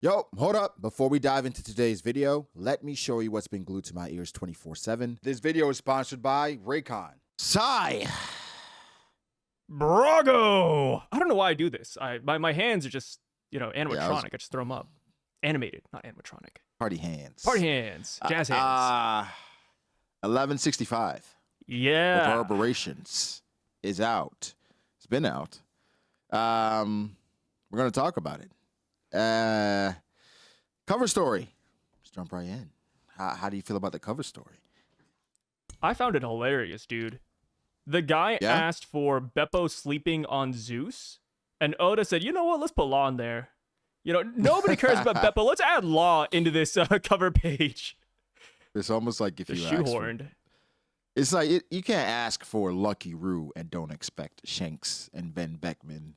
Yo, hold up. Before we dive into today's video, let me show you what's been glued to my ears 24/7. This video is sponsored by Raycon. Sigh. Brago! I don't know why I do this. My hands are just, animatronic. I just throw them up. Animated, not animatronic. Party hands. Party hands. Jazz hands. 1165. Yeah. Reverberations is out. It's been out. We're going to talk about it. Cover story. Let's jump right in. How do you feel about the cover story? I found it hilarious, dude. The guy asked for Beppo sleeping on Zeus, and Oda said, you know what, let's put Law in there. Nobody cares about Beppo. Let's add Law into this cover page. It's almost like if you shoehorned. It's like you can't ask for Lucky Roo and don't expect Shanks and Ben Beckman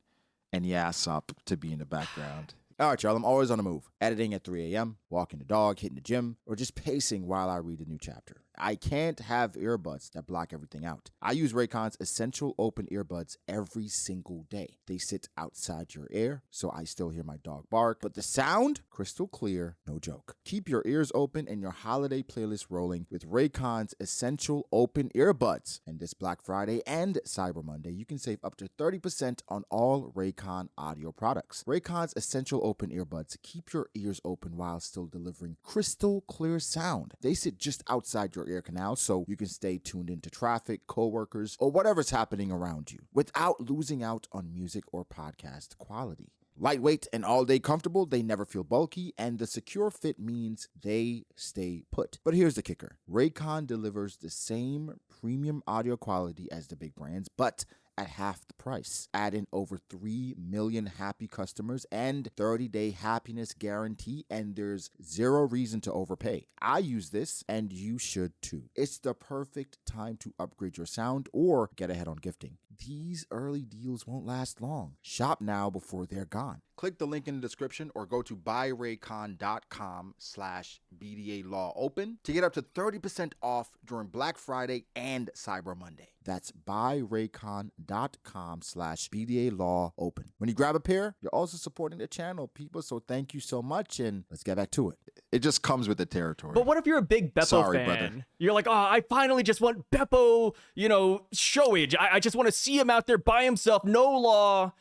and Yassop to be in the background. All right, y'all, I'm always on the move. Editing at 3 a.m., walking the dog, hitting the gym, or just pacing while I read a new chapter. I can't have earbuds that block everything out. I use Raycon's Essential Open Earbuds every single day. They sit outside your ear, so I still hear my dog bark, but the sound, crystal clear, no joke. Keep your ears open and your holiday playlist rolling with Raycon's Essential Open Earbuds. And this Black Friday and Cyber Monday, you can save up to 30% on all Raycon audio products. Raycon's Essential Open Earbuds keep your ears open while still delivering crystal clear sound. They sit just outside your ear canal so you can stay tuned into traffic, coworkers, or whatever's happening around you without losing out on music or podcast quality. Lightweight and all-day comfortable, they never feel bulky, and the secure fit means they stay put. But here's the kicker. Raycon delivers the same premium audio quality as the big brands, but at half the price. Add in over 3 million happy customers and 30-day happiness guarantee, and there's zero reason to overpay. I use this, and you should too. It's the perfect time to upgrade your sound or get ahead on gifting. These early deals won't last long. Shop now before they're gone. Click the link in the description or go to buyraycon.com/BDA Law Open to get up to 30% off during Black Friday and Cyber Monday. That's buyraycon.com/BDA Law Open. When you grab a pair, you're also supporting the channel, people, so thank you so much, and let's get back to it. It just comes with the territory. But what if you're a big Beppo fan? Brother. You're like, oh, I finally just want Beppo, showage. I just want to see him out there by himself, no Law,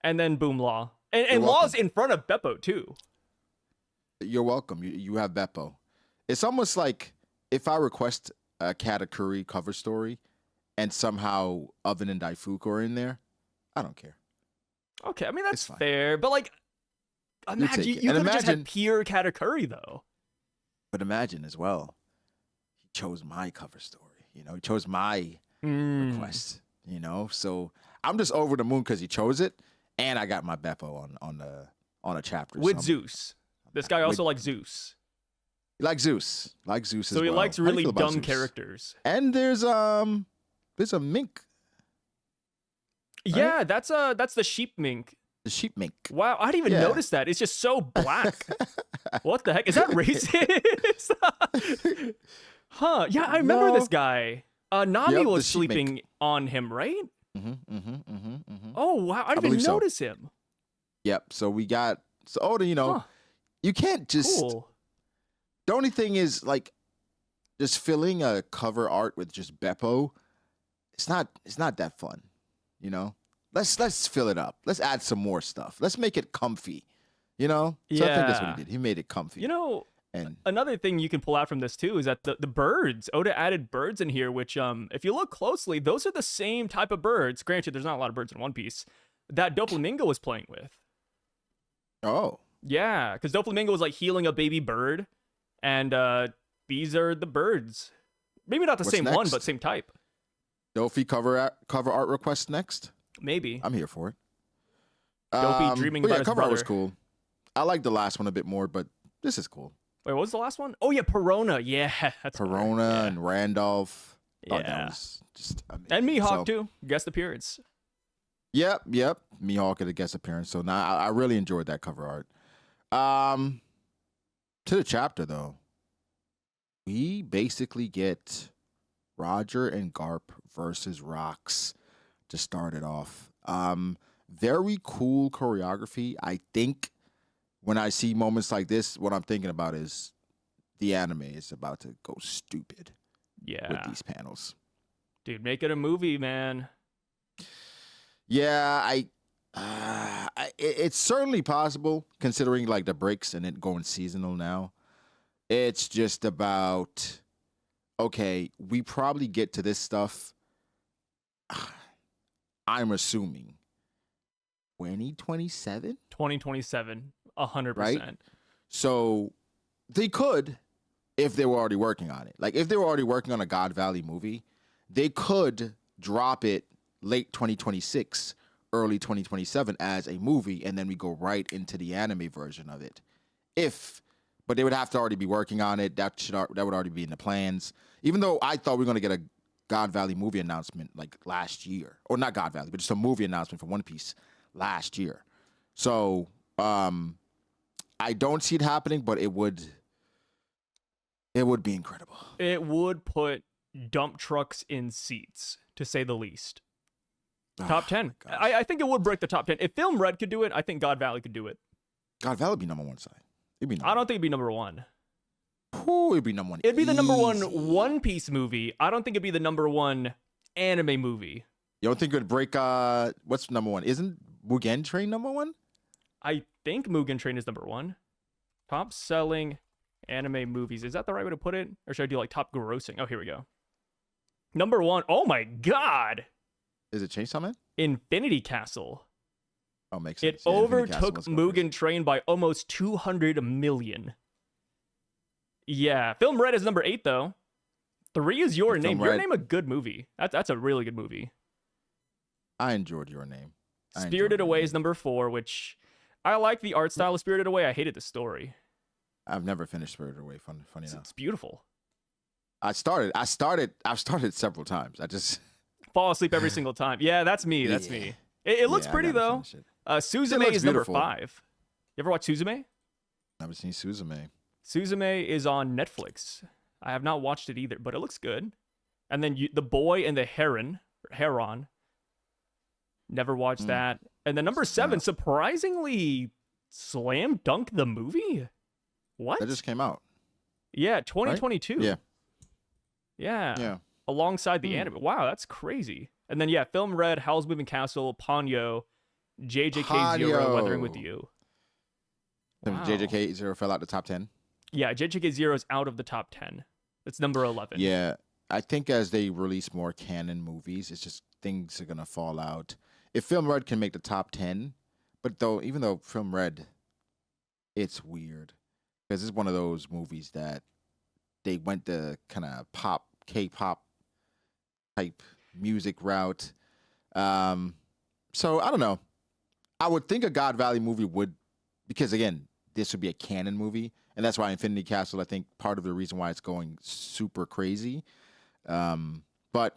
and then boom, Law. And Law's in front of Beppo, too. You're welcome. You have Beppo. It's almost like if I request a Katakuri cover story and somehow Oven and Daifuku are in there, I don't care. Okay, I mean, that's fair. But, imagine you could have just had pure Katakuri, though. But imagine as well, he chose my cover story. He chose my request. So I'm just over the moon because he chose it. And I got my Beppo on a chapter. With Zeus. This guy also likes Zeus. He likes Zeus. So he likes really dumb characters. And there's a mink. Yeah, right? that's the sheep mink. The sheep mink. Wow, I didn't even notice that. It's just so black. What the heck? Is that racist? Huh. Yeah, I remember this guy. Nami was sleeping on him, right? Oh, wow. I didn't even notice him. Yep. So we got, you can't just, the only thing is just filling a cover art with just Beppo. It's not that fun, Let's fill it up. Let's add some more stuff. Let's make it comfy, So I think that's what he did. He made it comfy. And another thing you can pull out from this, too, is that the birds, Oda added birds in here, which, if you look closely, those are the same type of birds. Granted, there's not a lot of birds in One Piece that Doflamingo was playing with. Oh. Yeah, because Doflamingo was, healing a baby bird, and these are the birds. Maybe not the same one, but same type. Dofi cover art request next? Maybe. I'm here for it. Dofi dreaming about his cover brother. Art was cool. I like the last one a bit more, but this is cool. Wait, what was the last one? Oh, yeah, Perona. Yeah, that's Perona and Randolph. Yeah. That was just amazing. And Mihawk, too. Guest appearance. Yep. Mihawk at a guest appearance. So now I really enjoyed that cover art. To the chapter, though. We basically get Roger and Garp versus Rocks to start it off. Very cool choreography. I think when I see moments like this, what I'm thinking about is the anime is about to go stupid with Yeah. these panels. Dude, make it a movie, man. Yeah, it's certainly possible considering like the breaks and it going seasonal now. It's just about, okay, we probably get to this stuff. I'm assuming 2027, 2027, 100%. right? So they could, if they were already working on it. Like if they were already working on a God Valley movie, they could drop it late 2026, early 2027 as a movie, and then we go right into the anime version of it. But they would have to already be working on it. That would already be in the plans. Even though I thought we were gonna get a God Valley movie announcement like last year, or not God Valley, but just a movie announcement for One Piece last year. So I don't see it happening, but it would be incredible. It would put dump trucks in seats, to say the least. Top 10. I think it would break the top 10. If Film Red could do it, I think God Valley could do it. God Valley would be number one side. I don't think it'd be number one. Ooh, it'd be number one. It'd be the number one Easy. One Piece movie. I don't think it'd be the number one anime movie. You don't think it would break, what's number one? Isn't Mugen Train number one? I think Mugen Train is number one. Top selling anime movies. Is that the right way to put it? Or should I do like top grossing? Oh, here we go. Number one. Oh my God. Is it Chainsaw Man? Infinity Castle. Oh, makes sense. It Yeah, Infinity Castle overtook was going Mugen Train by almost 200 million. Yeah. Film Red is number 8, though. 3 is Your Name. Your Name, a good movie. That's a really good movie. I enjoyed Your Name. Spirited Away is number 4, which I like the art style of Spirited Away. I hated the story. I've never finished Spirited Away. Funny enough. It's beautiful. I've started several times. I just fall asleep every single time. Yeah, that's me. That's me. It looks pretty though. Suzume is number 5. You ever watch Suzume? Never seen Suzume. Suzume is on Netflix. I have not watched it either, but it looks good. And then The Boy and the Heron. Never watched that. And then number 7, surprisingly, Slam Dunk the movie. What? That just came out. Yeah, 2022. Right? Yeah. Alongside the anime. Wow, that's crazy. And then Film Red, Howl's Moving Castle, Ponyo, JJK Zero, Weathering with You. Wow. JJK Zero fell out the top 10. Yeah, JJK Zero is out of the top 10. It's number 11. Yeah, I think as they release more canon movies, it's just things are gonna fall out. If Film Red can make the top 10, but even though Film Red, it's weird because it's one of those movies that they went the kind of K-pop type music route. So I don't know. I would think a God Valley movie would, because again, this would be a canon movie, and that's why Infinity Castle, I think, part of the reason why it's going super crazy. But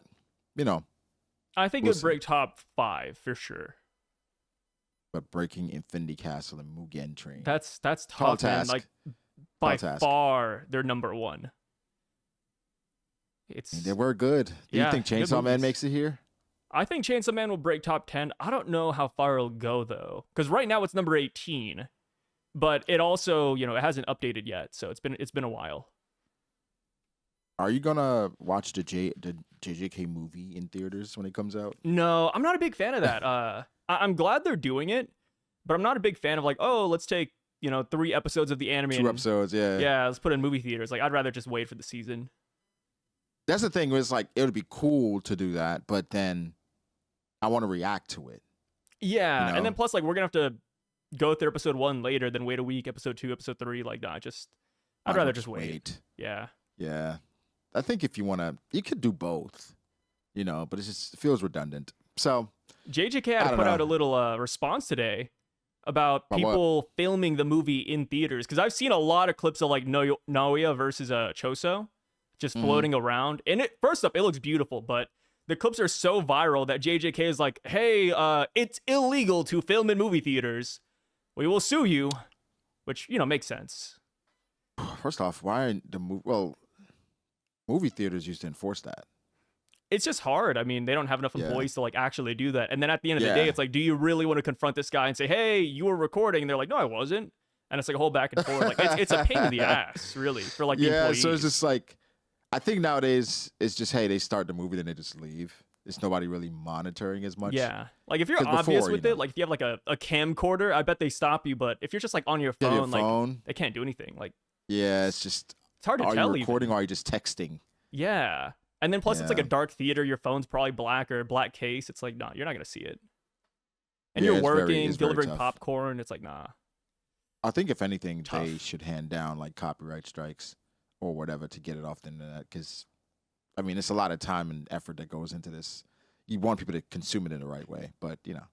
I think it would break top 5 for sure. But breaking Infinity Castle and Mugen Train. That's tough, man. Like by far, they're number 1. They were good. Do you think Chainsaw Man makes it here? I think Chainsaw Man will break top 10. I don't know how far it'll go though, because right now it's number 18, but it also, it hasn't updated yet, so it's been a while. Are you gonna watch the JJK movie in theaters when it comes out? No, I'm not a big fan of that. I'm glad they're doing it, but I'm not a big fan of like, oh, let's take 3 episodes of the anime. 2 episodes, yeah. Yeah, let's put it in movie theaters. Like, I'd rather just wait for the season. That's the thing. Was like it would be cool to do that, but then I want to react to it. Yeah, and then plus like we're gonna have to go through episode 1 later, then wait a week, episode 2, episode 3. Like, nah, I'd rather just wait. Yeah. I think if you you could do both, but it feels redundant. So JJK had to put out a little response today about people filming the movie in theaters, because I've seen a lot of clips of like Naoya versus Choso just floating around, and first up, it looks beautiful, but the clips are so viral that JJK is like, hey, it's illegal to film in movie theaters. We will sue you, which, makes sense. First off, why movie theaters used to enforce that. It's just hard. I mean, they don't have enough employees to like actually do that. And then at the end of the day, it's like, do you really want to confront this guy and say, hey, you were recording? And they're like, no, I wasn't. and it's like a whole back and forth. Like it's a pain in the ass, really, for like the Yeah, employees. so it's just like, I think nowadays it's just, hey, they start the movie, then they just leave. It's nobody really monitoring as much. Yeah, like if you're 'Cause obvious before, with you it, know. like if you have like a camcorder, I bet they stop you. But if you're just like on your Yeah, phone, your like phone. they can't do anything. Like Yeah, it's just, it's hard to are you tell recording even. or are you just texting? Yeah, and then plus it's like Yeah. a dark theater. Your phone's probably black or black case. It's like, nah, you're not gonna see it. And Yeah, you're it's working, very delivering tough. popcorn. It's like, nah, I think if anything, they tough. should hand down like copyright strikes or whatever to get it off the internet. Because, I mean, it's a lot of time and effort that goes into this. You want people to consume it in the right way, but you know,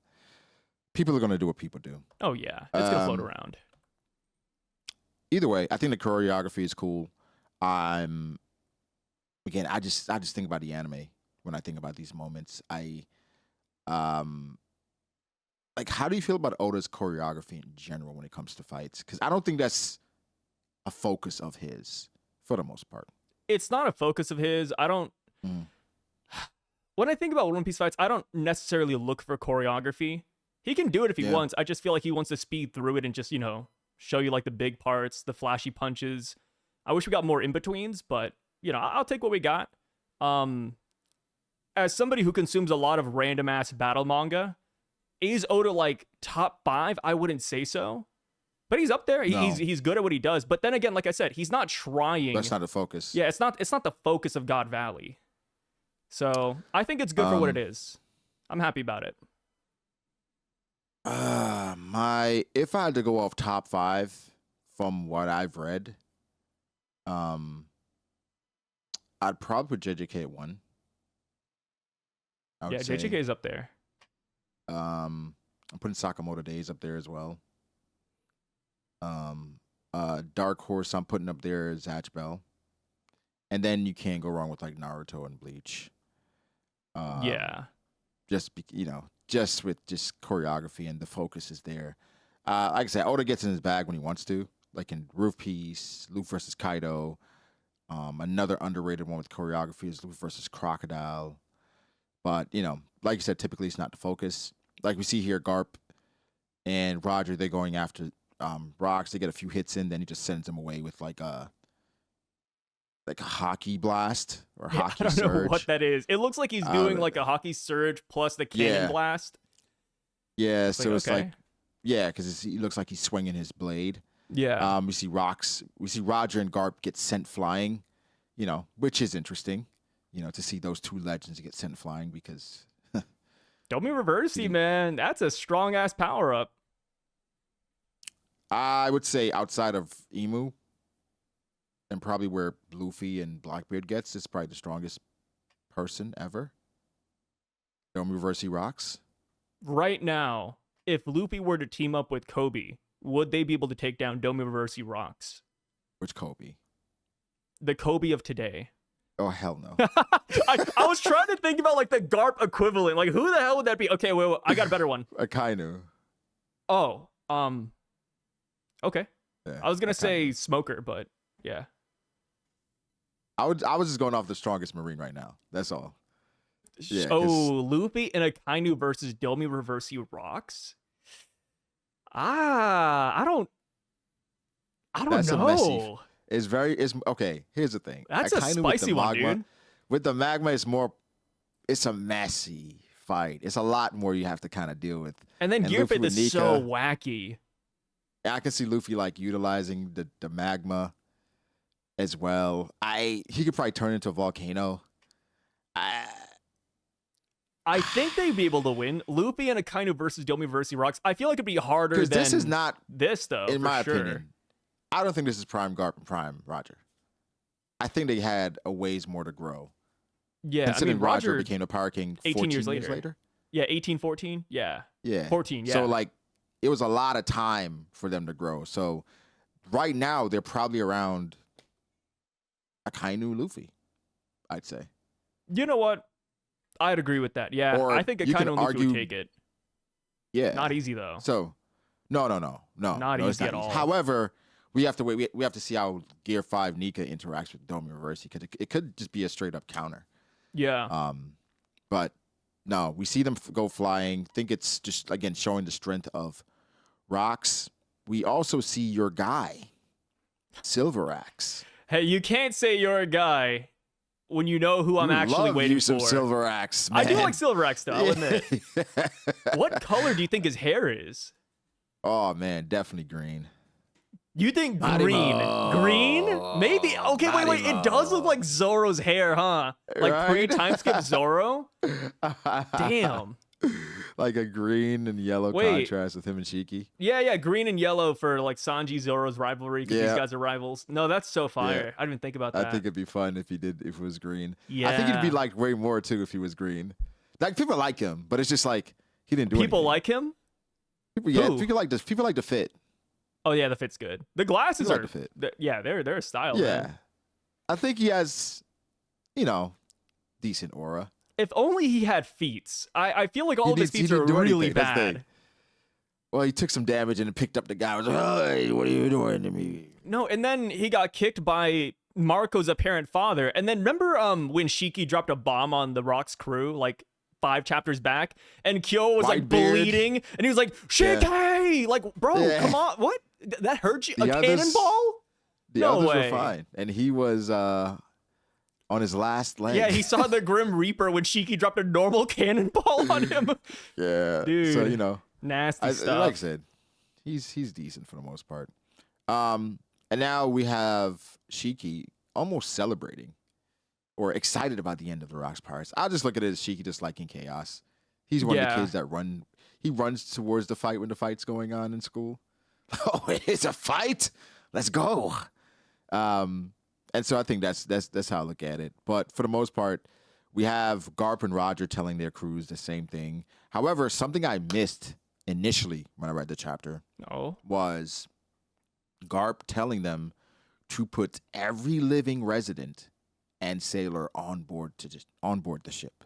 people are going to do what people do. Oh yeah, it's gonna float Um, around. Either way, I think the choreography is cool. I'm again, I just think about the anime when I think about these moments. Um like, how do you feel about Oda's choreography in general when it comes to fights? Because I don't think that's a focus of his for the most part. It's not a focus of his. I don't. Mm. When I think about One Piece fights, I don't necessarily look for choreography. He can do it if he Yeah. wants. I just feel like he wants to speed through it and just, show you like the big parts, the flashy punches. I wish we got more in betweens, but I'll take what we got. As somebody who consumes a lot of random ass battle manga, is Oda like top 5? I wouldn't say so. But he's up there. No. He's good at what he does. But then again, like I said, he's not trying. That's not the focus. Yeah, it's not the focus of God Valley. So I think it's good for what it is. I'm happy about it. If I had to go off top 5 from what I've read, I'd probably put JJK at 1. I would Yeah, say. JJK is up there. I'm putting Sakamoto Days up there as well. Dark Horse I'm putting up there is Zatch Bell. And then you can't go wrong with like Naruto and Bleach. Yeah. Just with just choreography and the focus is there. Like I said, Oda gets in his bag when he wants to, like in Roof Piece, Luffy versus Kaido. Another underrated one with choreography is Luffy versus Crocodile. But like you said, typically it's not the focus. Like we see here, Garp and Roger, they're going after Rocks. They get a few hits in, then he just sends them away with like a hockey blast or hockey I don't surge. know what that is. It looks like he's doing like a hockey surge plus the cannon blast. Yeah, so it's okay. like, yeah, because he looks like he's swinging his blade. Yeah. We see Roger and Garp get sent flying, which is interesting, to see those two legends get sent flying because. Domi Reversi, man, that's a strong ass power up. I would say outside of Emu, and probably where Luffy and Blackbeard gets, it's probably the strongest person ever. Domi Reversi rocks. Right now, if Luffy were to team up with Kobe, would they be able to take down Domi Reversi rocks? Which Kobe? The Kobe of today. Oh, hell no. I was trying to think about like the Garp equivalent. Like, who the hell would that be? Okay, wait, I got a better one. Akainu. Oh, okay. Yeah, I was gonna Akainu. say Smoker, but yeah. I was just going off the strongest Marine right now. That's all. Yeah, Luffy and Akainu versus Domi Reversi rocks. I don't That's know. Messy. It's okay. Here's the thing. That's a spicy one, dude. With the magma, it's a messy fight. It's a lot more you have to kind of deal with. And then Gear Luffy Fit with is so Nika, wacky. I can see Luffy like utilizing the magma as well. He could probably turn into a volcano. I think they'd be able to win. Luffy and Akainu versus Domi versus Rocks. I feel like it'd be harder than this is not this though. in my sure. opinion. I don't think this is Prime Garp and Prime Roger. I think they had a ways more to grow. Yeah, Considering Roger Roger became a Power King 18 years years later. later. Yeah, 18, 14. Yeah. Yeah. 14, yeah. So like it was a lot of time for them to grow. So right now they're probably around Akainu Luffy, I'd say. You know what? I'd agree with that. Yeah, Or I think you Akainu can and Luffy argue- would take it. Yeah. Not easy though. So no. Not it's easy at all. However, we have to wait. We have to see how Gear 5 Nika interacts with Domi Reversi because it could just be a straight up counter. Yeah. But no, we see them go flying. Think it's just again showing the strength of Rocks. we also see your guy, Silver Axe. Hey, you can't say you're a guy when you know who I'm actually love waiting you some for. Silver Axe, man. I do like Silver Axe, though, I'll admit. What color do you think his hair is? Oh, man, definitely green. You think Body green? mode. Green? Maybe. Okay, Body wait. It does look like Zoro's hair, huh? Like Right? pre-time skip Zoro? Damn. Like a green and yellow Wait. contrast with him and Shiki. Yeah, green and yellow for like Sanji Zoro's rivalry because Yeah. these guys are rivals. No, that's so fire. Yeah. I didn't even think about that. I think it'd be fun if it was green. Yeah. I think it'd be like way more too if he was green. Like people like him, but it's just like he didn't do People anything. like him? People, yeah, Who? people like this. People like the fit. Oh yeah, the fit's good. The glasses People are like the fit. yeah, they're a style. Yeah, Man. I think he has, decent aura. If only he had feats. I feel like all He of his didn't- he feats are didn't do really anything, that's the bad. thing. Well, he took some damage and picked up the guy. Was like, "Hey, what are you doing to me?" No, and then he got kicked by Marco's apparent father. And then remember when Shiki dropped a bomb on the Rock's crew like 5 chapters back, and Kyo was like White beard. bleeding, and he was like, Shiki! Like, bro, Yeah. come on. What? That hurt you? The A others- cannonball? The No others way. were fine, and he was on his last leg. Yeah, he saw the Grim Reaper when Shiki dropped a normal cannonball on him. Yeah, so Dude. Nasty stuff. like I said, he's decent for the most part. And now we have Shiki almost celebrating or excited about the end of the Rocks Pirates. I'll just look at it as Shiki just liking chaos. He's one of Yeah. the kids that he runs towards the fight when the fight's going on in school. Oh, it's a fight. Let's go. And so I think that's how I look at it. But for the most part, we have Garp and Roger telling their crews the same thing. However, something I missed initially when I read the chapter Oh. was Garp telling them to put every living resident and sailor on board the ship.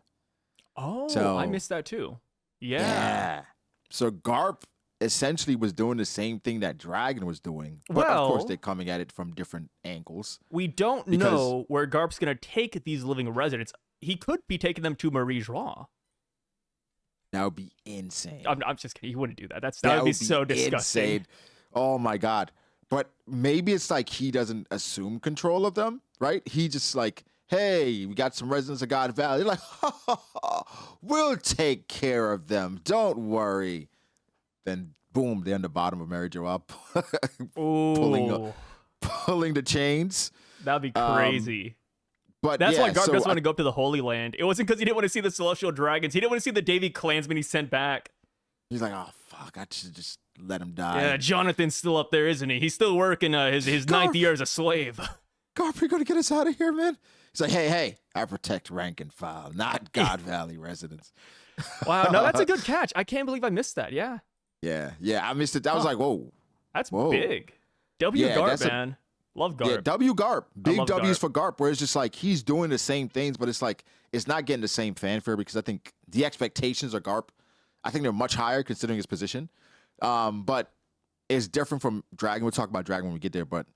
Oh, So- I missed that too. Yeah. So Garp essentially was doing the same thing that Dragon was doing, but of course Well- they're coming at it from different angles. We don't Because- know where Garp's going to take these living residents. He could be taking them to Marie Joie. That would be insane. I'm just kidding. He wouldn't do that. That would be so disgusting. Insane. Oh my god. But maybe it's like he doesn't assume control of them, right? He just like, hey, we got some residents of God Valley. They're like, we'll take care of them. Don't worry. Then boom, they're on the bottom of Mary Joelle pulling Ooh, pulling the chains. that'd be crazy. But That's yeah, why Garp so doesn't want to go up to the Holy Land. It wasn't because he didn't want to see the Celestial Dragons. He didn't want to see the Davy Clansmen he sent back. he's like, oh fuck, I should just let him die. Yeah, Jonathan's still up there, isn't he? He's still working his Garp. ninth year as a slave. Garp, you gonna get us out of here, man? He's like, hey, I protect rank and file, not God Valley residents. Wow, no, that's a good catch. I can't believe I missed that. Yeah, Yeah, I missed it. I was like, whoa. that's Whoa. big. W Yeah, Garp, that's a- man. Love Garp. Yeah, W Garp. Big love W's Garp. for Garp, where it's just like he's doing the same things, but it's like it's not getting the same fanfare because I think the expectations of Garp, I think they're much higher considering his position. But it's different from Dragon. We'll talk about Dragon when we get there, but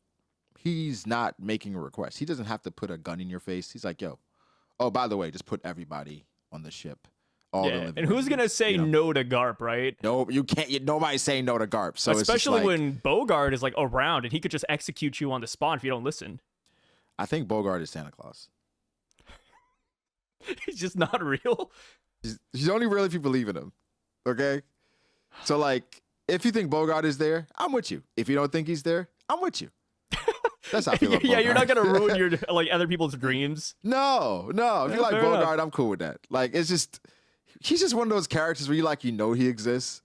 he's not making a request. He doesn't have to put a gun in your face. He's like, yo, oh, by the way, just put everybody on the ship. All the Yeah, living and who's gonna residents, say you know? no to Garp, right? No, you can't. Nobody's saying no to Garp. So it's just Especially like, when Bogart is like around and he could just execute you on the spot if you don't listen. I think Bogart is Santa Claus. He's just not real. He's only real if you believe in him. Okay? So, like, if you think Bogart is there, I'm with you. If you don't think he's there, I'm with you. That's how I feel about Yeah, you're not Bogart. gonna ruin your like other people's dreams. No. If Yeah, you like fair Bogart, enough. I'm cool with that. Like, it's just, he's just one of those characters where you know he exists,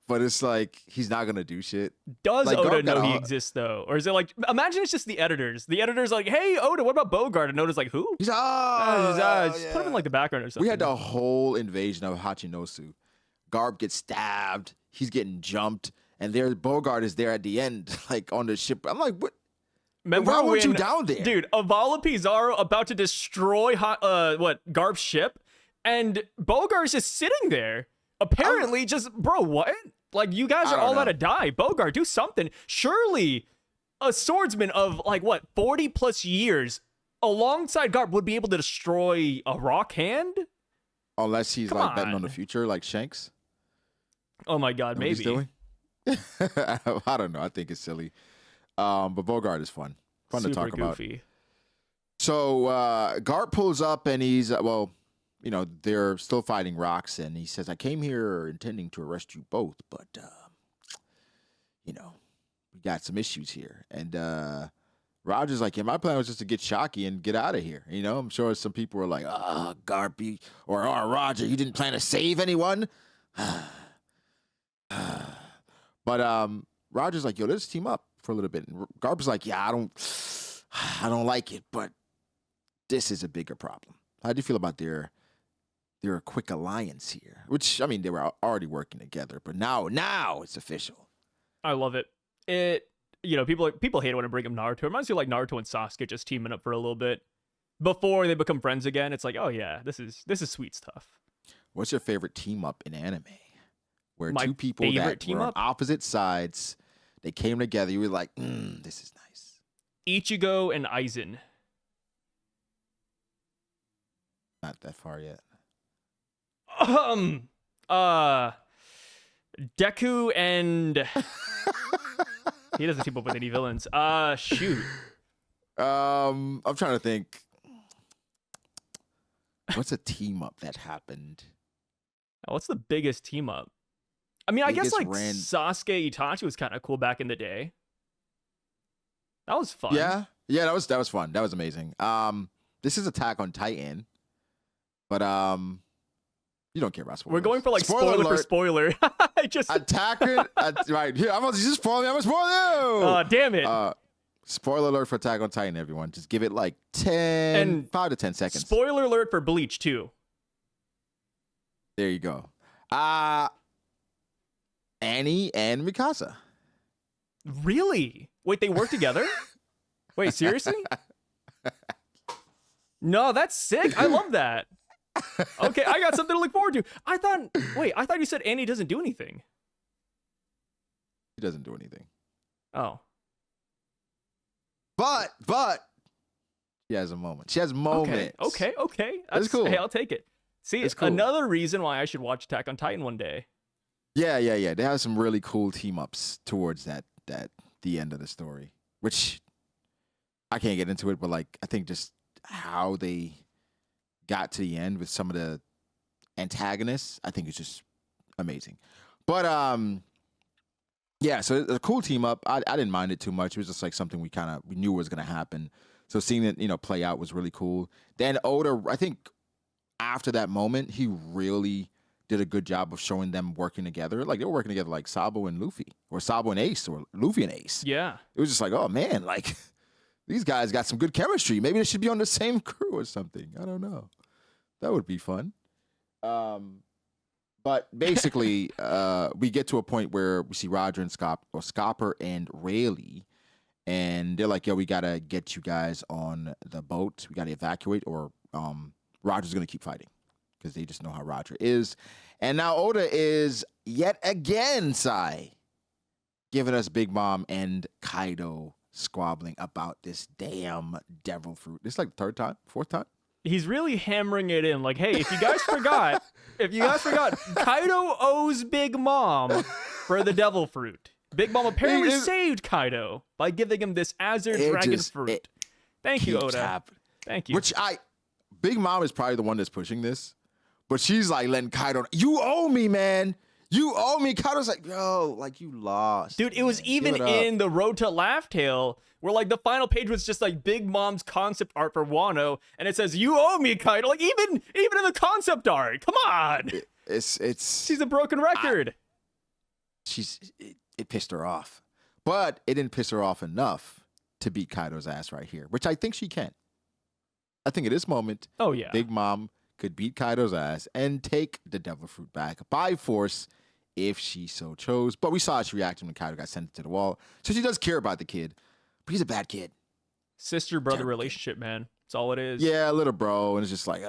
but it's like, he's not going to do shit. Does Like, Oda Garp know got he a- exists though, or is it like imagine it's just the editors? The editors are like, hey Oda, what about Bogart? And Oda's like, who? He's like, Just put him in like the background or something. We had the whole invasion of Hachinosu. Garp gets stabbed. He's getting jumped. And there, Bogart is there at the end, like on the ship. I'm like, what? Remember Why weren't you when- down there? Dude, Avala Pizarro about to destroy Garp's ship, and Bogart's just sitting there. Apparently, just bro, what? Like you guys I are don't all know. about to die. Bogart, do something. Surely, a swordsman of like what 40 plus years, alongside Garp, would be able to destroy a rock hand. Unless he's Come like betting on on. the future, like Shanks. Oh my God, Know what he's maybe. doing? I don't know. I think it's silly. But Bogart is fun. Fun Super to talk about. goofy. So Gart pulls up and he's, they're still fighting rocks. And he says, I came here intending to arrest you both, but, we got some issues here. And Roger's like, yeah, my plan was just to get Shockey and get out of here. I'm sure some people were like, Gart, or Roger, you didn't plan to save anyone? But Roger's like, yo, let's team up for a little bit. And Garp is like, yeah, I don't like it, but this is a bigger problem. How do you feel about their quick alliance here? Which, they were already working together, but now it's official. I love it. People hate it when I bring up Naruto. It reminds me of like Naruto and Sasuke just teaming up for a little bit before they become friends again. It's like, oh yeah, this is sweet stuff. What's your favorite team up in anime? Where My two people that team were on up? opposite sides, they came together. You were like, this is nice. Ichigo and Aizen. Not that far yet. Deku and he doesn't team up with any villains. Shoot. I'm trying to think. What's a team up that happened? What's the biggest team up? I guess like Biggest Sasuke Itachi was kind of cool back in the day. That was fun. Yeah, that was fun. That was amazing. This is Attack on Titan, but you don't care about spoilers. We're going for like spoiler for spoiler. I just Attacker, right here. I'm gonna just spoil me. I'm gonna spoil you. Damn it. Spoiler alert for Attack on Titan, everyone. Just give it like 5 to 10 seconds. Spoiler alert for Bleach too. There you go. Annie and Mikasa. Really? Wait, they work together? Wait, seriously? No, that's sick. I love that. Okay, I got something to look forward to. I thought you said Annie doesn't do anything. He doesn't do anything. Oh. But she has a moment. She has moments. Okay. That's cool. Hey, I'll take it. See, it's cool. Another reason why I should watch Attack on Titan one day. Yeah. They have some really cool team ups towards the end of the story, which I can't get into it, but like I think just how they got to the end with some of the antagonists, I think it's just amazing. But yeah, so it's a cool team up. I didn't mind it too much. It was just like something we knew was gonna happen. So seeing it play out was really cool. Then Oda, I think after that moment, he really did a good job of showing them working together. Like they were working together like Sabo and Luffy, or Sabo and Ace, or Luffy and Ace. Yeah. It was just like, oh man, like these guys got some good chemistry. Maybe they should be on the same crew or something. I don't know. That would be fun. But basically, we get to a point where we see Roger and Scopper and Rayleigh, and they're like, yo, we got to get you guys on the boat. We got to evacuate, or Roger's going to keep fighting because they just know how Roger is. And now Oda is yet again, giving us Big Mom and Kaido squabbling about this damn devil fruit. This is like the fourth time? He's really hammering it in. Like, hey, if you guys forgot, Kaido owes Big Mom for the devil fruit. Big Mom apparently saved Kaido by giving him this Azure Dragon fruit. Thank you, Oda. Thank you. Big Mom is probably the one that's pushing this, but she's like letting Kaido, you owe me, man. You owe me. Kaido's like, yo, like you lost. Dude, it was even in the Road to Laugh Tale where like the final page was just like Big Mom's concept art for Wano, and it says, you owe me, Kaido. Like even in the concept art. Come on. She's a broken record. It pissed her off. But it didn't piss her off enough to beat Kaido's ass right here, which I think she can. I think at this moment, oh yeah, Big Mom could beat Kaido's ass and take the devil fruit back by force if she so chose. But we saw how she reacted when Kaido got sent to the wall. So she does care about the kid, but he's a bad kid. Sister-brother relationship, man. That's all it is. Yeah, little bro. And it's just like,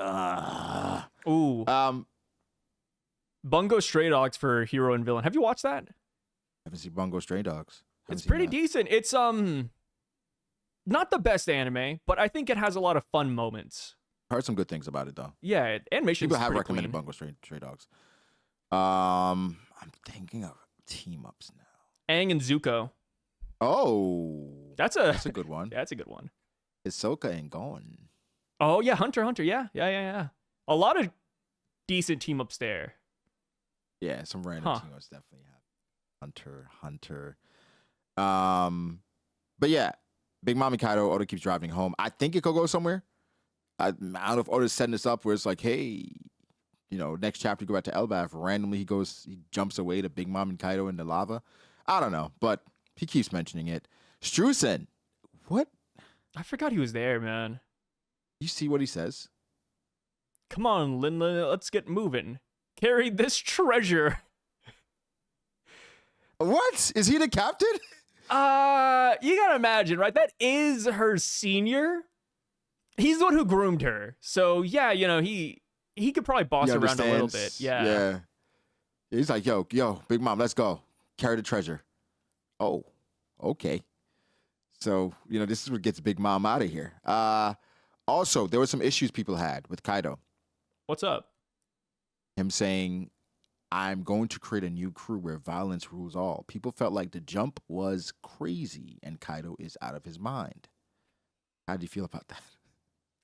Ooh. Bungo Stray Dogs for hero and villain. Have you watched that? I haven't seen Bungo Stray Dogs. It's pretty decent. It's not the best anime, but I think it has a lot of fun moments. I heard some good things about it though. Yeah, animation. People have recommended Bungo Stray Dogs. I'm thinking of team ups now. Aang and Zuko. Oh, That's that's a good one. that's a good one. Ahsoka and Gon. Oh yeah, Hunter. Yeah. A lot of decent team ups there. Yeah, some random teams definitely have Hunter. But yeah, Big Mom and Kaido. Oda keeps driving home. I think it could go somewhere. I don't know if Oda's setting this up where it's like, hey, next chapter you go back to Elbaf. Randomly he jumps away to Big Mom and Kaido in the lava. I don't know, but he keeps mentioning it. Strusen, what? I forgot he was there, man. You see what he says? Come on, Linla, let's get moving. Carry this treasure. What? Is he the captain? You gotta imagine, right? That is her senior. He's the one who groomed her. So yeah, he could probably boss her around a little bit. Yeah. Yeah. He's like, yo, Big Mom, let's go. Carry the treasure. Oh, okay. So, this is what gets Big Mom out of here. Also, there were some issues people had with Kaido. What's up? Him saying, I'm going to create a new crew where violence rules all. People felt like the jump was crazy and Kaido is out of his mind. How do you feel about that?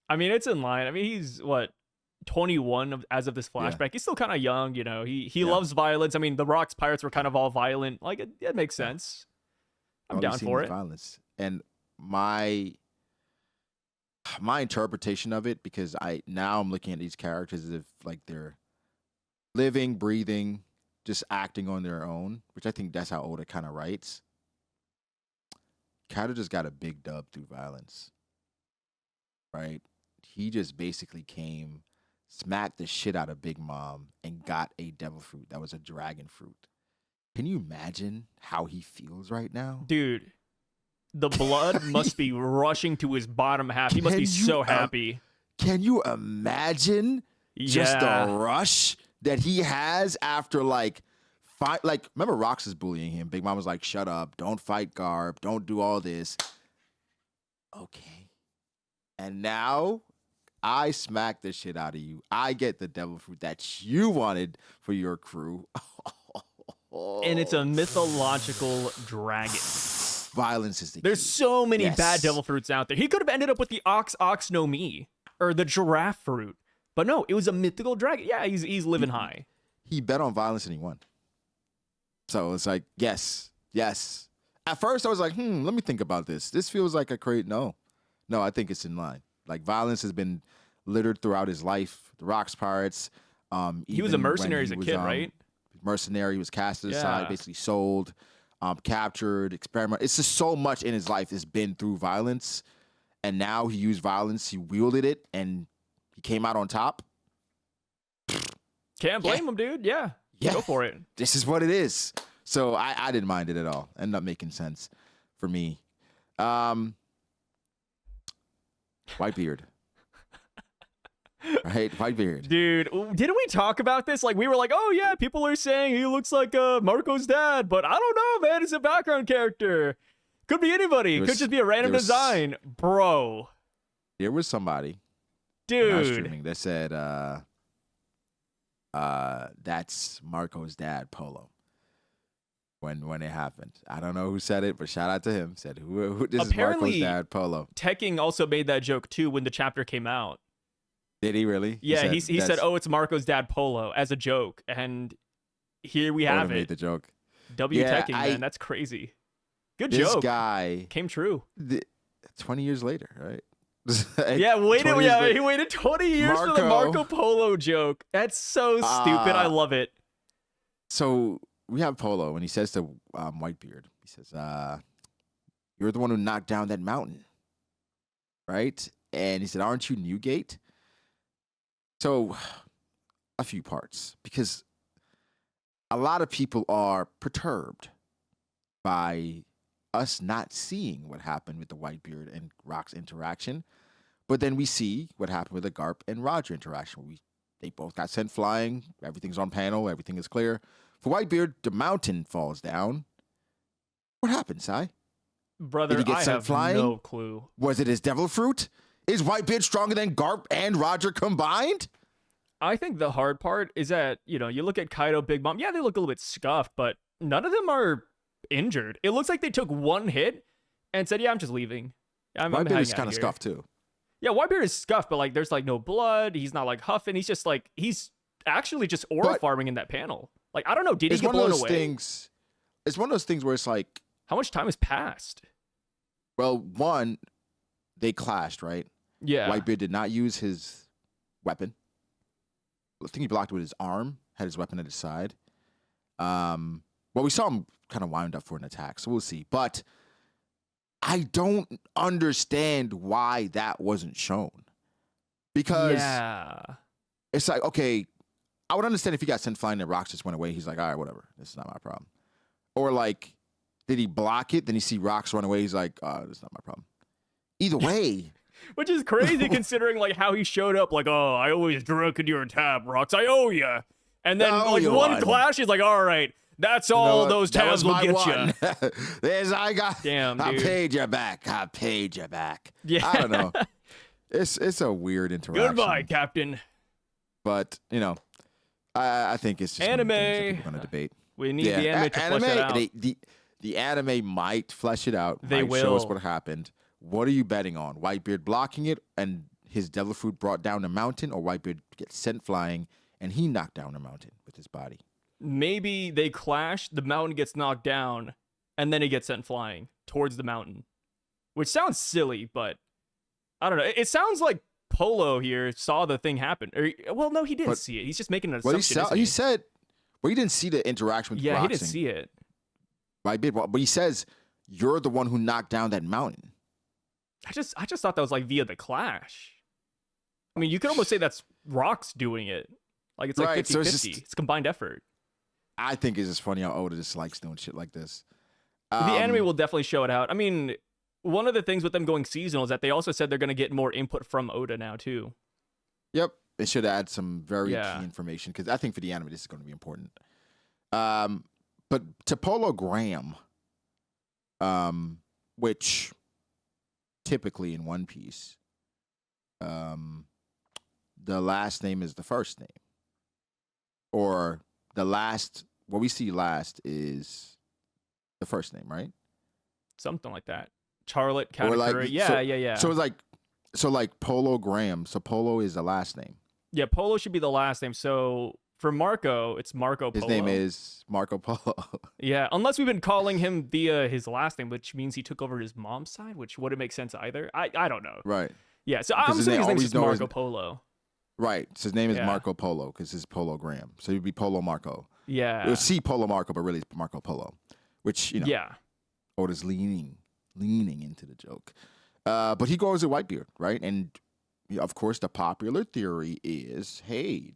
I mean, it's in line. I mean, he's, 21 as of this flashback. Yeah. He's still kind of young, He loves violence. I mean, the Rock's pirates were kind of all violent. Like, it makes sense. I'm down for it. Violence. And my interpretation of it, because I'm looking at these characters as if like they're living, breathing, just acting on their own, which I think that's how Oda kind of writes. Kaido just got a big dub through violence, right? He just basically came, smacked the shit out of Big Mom, and got a devil fruit that was a dragon fruit. Can you imagine how he feels right now? Dude, the blood must be rushing to his bottom half. He must be so happy. Can you imagine just the rush that he has after remember Rox is bullying him. Big Mom was like, shut up, don't fight Garp, don't do all this. Okay. And now I smack the shit out of you. I get the devil fruit that you wanted for your crew. And it's a mythological dragon. Violence is the key. There's so many bad devil fruits out there. He could have ended up with the ox no mi, or the giraffe fruit. But no, it was a mythical dragon. Yeah, he's living high. He bet on violence and he won. So it's like, yes. At first I was like, let me think about this. This feels like a great no, I think it's in line. Like, violence has been littered throughout his life. The Rock's pirates. He was a mercenary as a kid, right? Mercenary. He was casted aside, basically sold, captured, experiment. It's just so much in his life has been through violence. And now he used violence. He wielded it, and he came out on top. Can't blame him, dude. Yeah. Go for it. This is what it is. So I didn't mind it at all. Ended up making sense for me. Whitebeard. Right? Whitebeard. Dude, didn't we talk about this? Like, we were like, oh yeah, people are saying he looks like Marco's dad, but I don't know, man. It's a background character. Could be anybody. Could just be a random design. Bro. There was somebody, dude, streaming that said, that's Marco's dad, Polo. When it happened, I don't know who said it, but shout out to him. Said who this apparently, is Marco's dad, Polo. Tekking also made that joke too when the chapter came out. Did he really? Yeah, he said, "Oh, it's Marco's dad, Polo," as a joke, and here we have it. Made the joke. Tekking, man, that's crazy. Good this joke. This guy came true. 20 years later, right? He waited 20 years for the Marco Polo joke. That's so stupid. I love it. So we have Polo, and he says to Whitebeard, he says, you're the one who knocked down that mountain, right? And he said, aren't you Newgate? So a few parts, because a lot of people are perturbed by us not seeing what happened with the Whitebeard and Rock's interaction. But then we see what happened with the Garp and Roger interaction. They both got sent flying. Everything's on panel. Everything is clear. For Whitebeard, the mountain falls down. What happened, Sai? Brother, did he get I sent have flying? No clue. Was it his devil fruit? Is Whitebeard stronger than Garp and Roger combined? I think the hard part is that, you look at Kaido, Big Mom. Yeah, they look a little bit scuffed, but none of them are injured. It looks like they took one hit and said, "Yeah, I'm just leaving. I'm Whitebeard hanging is out kind of here." scuffed too. Yeah, Whitebeard is scuffed, but like there's like no blood. He's not like huffing. He's just like he's actually just aura But farming in that panel. Like I don't know, did he It's get one of blown those away? things. It's one of those things where it's like, How much time has passed? well, one, they clashed, right? Yeah. Whitebeard did not use his weapon. I think he blocked with his arm, had his weapon at his side. Well, we saw him kind of wind up for an attack, so we'll see. But I don't understand why that wasn't shown. Because it's like, okay, I would understand if he got sent flying and rocks just went away. He's like, all right, whatever. This is not my problem. Or like, did he block it? Then he see rocks run away. He's like, this is not my problem. Either way. Which is crazy considering like how he showed up. Like, oh, I always drunk into your tab, rocks. I owe ya. And then like one clash, he's like, all right, that's all those tabs will get you. There's Damn, dude. I paid you back. I paid you back. Yeah. I don't know. It's a weird interaction. Goodbye, Captain. But I think it's just anime. We're going to debate. We need the anime to flesh it out. The anime might flesh it out. They might will show us what happened. What are you betting on? Whitebeard blocking it and his devil fruit brought down a mountain, or Whitebeard gets sent flying and he knocked down a mountain with his body? Maybe they clash, the mountain gets knocked down, and then he gets sent flying towards the mountain. Which sounds silly, but I don't know. It sounds like Polo here saw the thing happen. Well, no, he didn't see it. He's just making an assumption. Well, he said, well, he didn't see the interaction with Yeah, Roxing. he didn't see it. Whitebeard, but he says, you're the one who knocked down that mountain. I just thought that was like via the clash. I mean, you could almost say that's Rocks doing it. Like it's like 50-50. So it's combined effort. I think it's just funny how Oda just likes doing shit like this. The anime will definitely show it out. I mean, one of the things with them going seasonal is that they also said they're going to get more input from Oda now too. Yep, they should add some very key information because I think for the anime this is going to be important. But to Polo Graham, which typically in One Piece, the last name is the first name, or the last. What we see last is the first name, right? Something like that. Charlotte Or Katakuri. Yeah. So it's like Polo Graham. So Polo is the last name. Yeah, Polo should be the last name. So for Marco, it's Marco Polo. His name is Marco Polo. Yeah, unless we've been calling him via his last name, which means he took over his mom's side, which wouldn't make sense either. I don't know. Right. Yeah, so I'm assuming his name is Marco Polo. Right. So his name is Marco Polo because it's Polo Graham. So he'd be Polo Marco. Yeah. It would see Polo Marco, but really it's Marco Polo, which, Oda's leaning into the joke. But he goes to Whitebeard, right? And of course, the popular theory is, hey,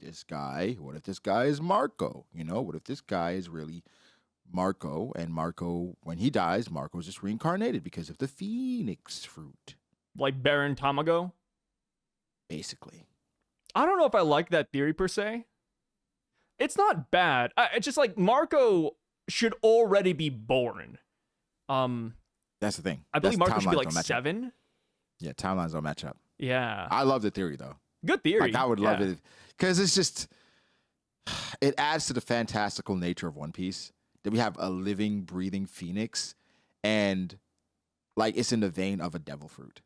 what if this guy is Marco? What if this guy is really Marco? And Marco, when he dies, Marco's just reincarnated because of the Phoenix fruit. Like Baron Tamago? Basically. I don't know if I like that theory per se. It's not bad. It's just like Marco should already be born. That's the thing. I believe Marco should be like 7. Yeah, timelines don't match up. Yeah. I love the theory, though. Good theory. Like, I would love it. Because it's just, it adds to the fantastical nature of One Piece that we have a living, breathing phoenix. And, like, it's in the vein of a devil fruit.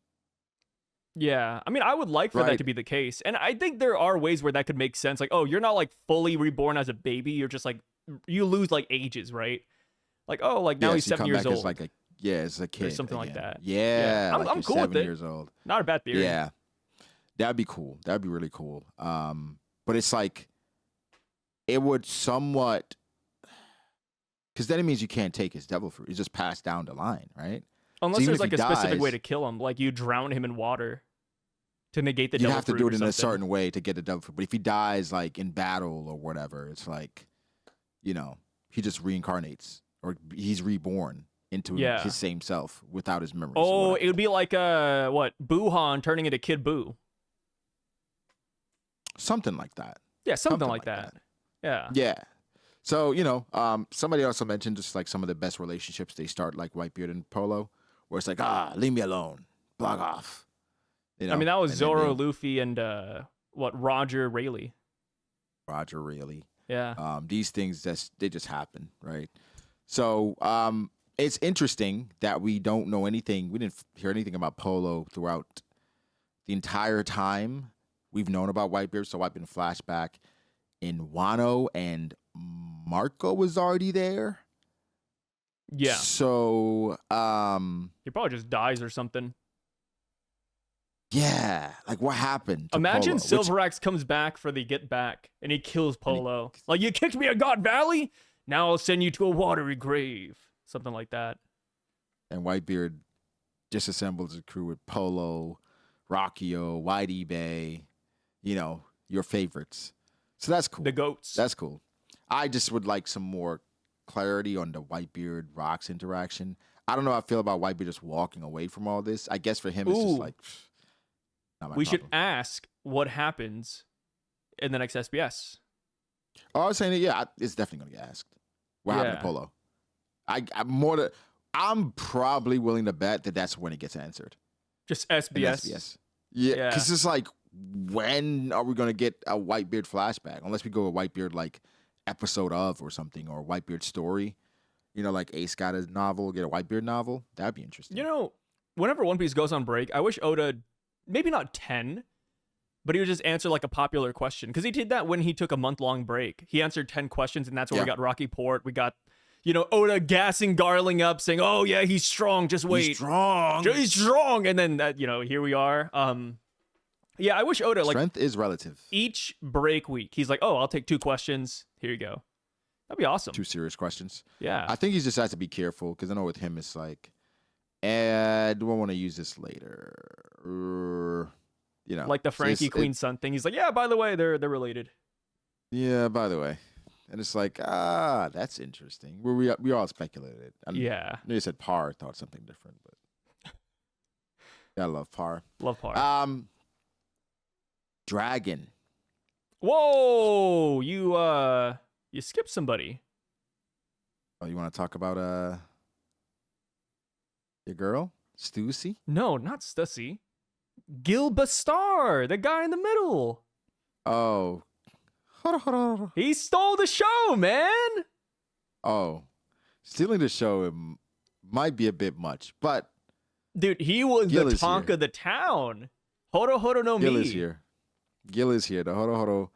Yeah. I mean, I would like for that to be the case. And I think there are ways where that could make sense. Like, oh, you're not, like, fully reborn as a baby. You're just, like, you lose, like, ages, right? Like, oh, like, now he's 7 years old. It's a kid. Or something like that. Yeah. I'm like cool with it. 7 years old. Not a bad theory. Yeah. That'd be cool. That'd be really cool. But it's like, it would somewhat, because then it means you can't take his devil fruit. It's just passed down the line, right? Unless there's like a specific way to kill him, like you drown him in water to negate the devil fruit. You have to do it in a certain way to get the devil fruit. But if he dies like in battle or whatever, it's like, he just reincarnates or he's reborn into his same self without his memories. Oh, it would be like Buhan turning into Kid Buu. Something like that. Yeah, something like that. Yeah. Yeah. So, somebody also mentioned just like some of the best relationships they start like Whitebeard and Polo, where it's like, leave me alone. Block off. I mean, that was Zoro, Luffy, and Roger Rayleigh. Roger Rayleigh. Yeah. These things they just happen, right? So, it's interesting that we don't know anything. We didn't hear anything about Polo throughout the entire time we've known about Whitebeard. So I've been flashback in Wano, and Marco was already there. Yeah. So, He probably just dies or something. yeah, like what happened to Imagine Polo? Silverax comes back for the get back and he kills Polo. Like, you kicked me at God Valley? Now I'll send you to a watery grave. Something like that. And Whitebeard disassembles a crew with Polo, Rockio, B.D.A, your favorites. So that's cool. The goats. That's cool. I just would like some more clarity on the Whitebeard Rocks interaction. I don't know how I feel about Whitebeard just walking away from all this. I guess for him, it's just like, not my we problem. should ask what happens in the next SBS. Oh, I was saying, it's definitely going to get asked. What happened to Polo? I'm probably willing to bet that that's when it gets answered. Just SBS. SBS. Yeah, because it's like, when are we going to get a Whitebeard flashback? Unless we go a Whitebeard like episode of or something, or a Whitebeard story. Like Ace got a novel, get a Whitebeard novel. That'd be interesting. Whenever One Piece goes on break, I wish Oda, maybe not 10, but he would just answer like a popular question. Because he did that when he took a month-long break. He answered 10 questions, and that's where we got Rocky Port. We got, Oda gassing Garling up, saying, oh, yeah, he's strong. Just wait. He's strong. He's strong. And then, here we are. Yeah, I wish Oda, strength is relative. Each break week, he's like, oh, I'll take 2 questions. Here you go. That'd be awesome. 2 serious questions. Yeah. I think he just has to be careful, because I know with him, it's like, do I want to use this later? Like the Frankie Queen Son thing. He's like, yeah, by the way, they're related. Yeah, by the way. And it's like, that's interesting. We all speculated. I know you said Par thought something different, but yeah, I love Par. Love Par. Dragon. Whoa, you skipped somebody. Oh, you want to talk about your girl, Stussy? No, not Stussy. Gil Bastar, the guy in the middle. Oh. He stole the show, man. Oh. Stealing the show might be a bit much, but dude, he was Gil the talk of the town. Horo Horo no Gil Mi. is here. Gil is here. The Horo Horo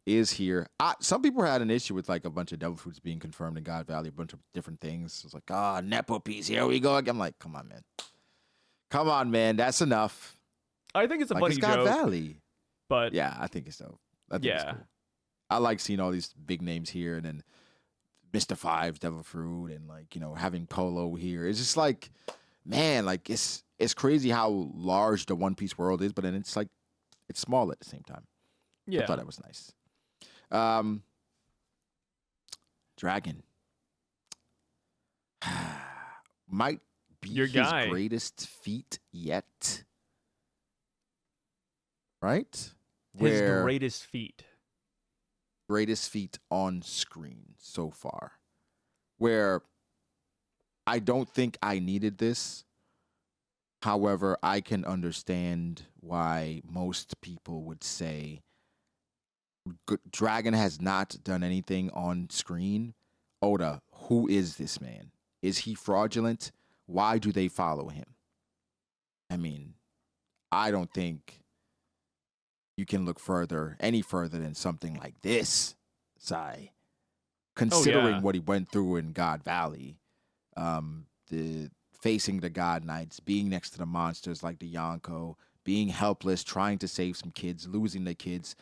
is here. Some people had an issue with like a bunch of devil fruits being confirmed in God Valley, a bunch of different things. It's like, Nepo piece, here we go. I'm like, come on, man. Come on, man. That's enough. I think it's a funny it's God joke. Valley. But yeah, I think it's dope. I think it's cool. I like seeing all these big names here, and then Mr. Five's Devil Fruit, and like, having Polo here. It's just like, man, like it's crazy how large the One Piece world is, but then it's like, it's small at the same time. Yeah. I thought it was nice. Dragon. Might be Your his guy. greatest feat yet. Right? His greatest feat. Greatest feat on screen so far. Where I don't think I needed this. However, I can understand why most people would say Dragon has not done anything on screen. Oda, who is this man? Is he fraudulent? Why do they follow him? I mean, I don't think you can look any further than something like this, Sai. Considering what he went through in God Valley, facing the God Knights, being next to the monsters like the Yonko, being helpless, trying to save some kids, losing the kids,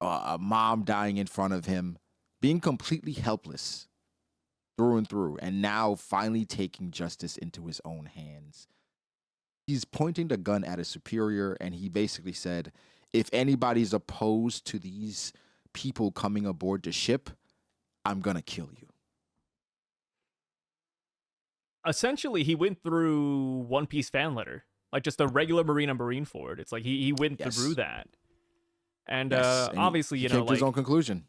a mom dying in front of him, being completely helpless through and through, and now finally taking justice into his own hands. He's pointing the gun at a superior, and he basically said, if anybody's opposed to these people coming aboard the ship, I'm going to kill you. Essentially, he went through One Piece fan letter, like just a regular Marine Ford. It's like he went through that. And, and obviously, he came to his own conclusion.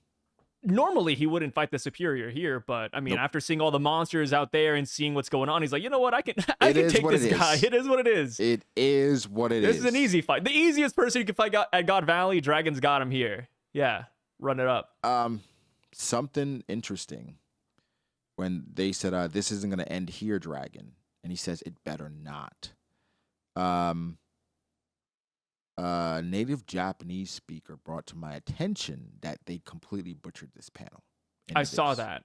Normally, he wouldn't fight the superior here, but I mean, after seeing all the monsters out there and seeing what's going on, he's like, you know what? I can take this guy. It is what it is. It is what it is. This is an easy fight. The easiest person you can fight at God Valley, Dragon's got him here. Yeah, run it up. Something interesting when they said, "This isn't going to end here, Dragon," and he says, "It better not." Native Japanese speaker brought to my attention that they completely butchered this panel. I saw that.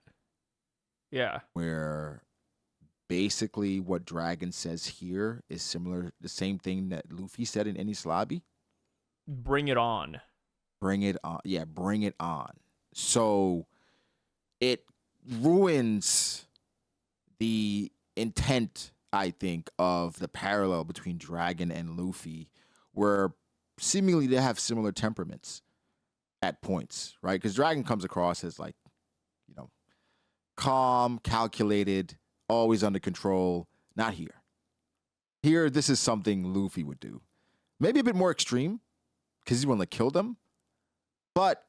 Yeah. Where basically what Dragon says here is similar, the same thing that Luffy said in Enies Lobby. Bring it on. Bring it on. Yeah, bring it on. So it ruins the intent, I think, of the parallel between Dragon and Luffy, where seemingly they have similar temperaments at points, right? Because Dragon comes across as like, calm, calculated, always under control. Not here. Here, this is something Luffy would do. Maybe a bit more extreme, because he's willing to kill them. But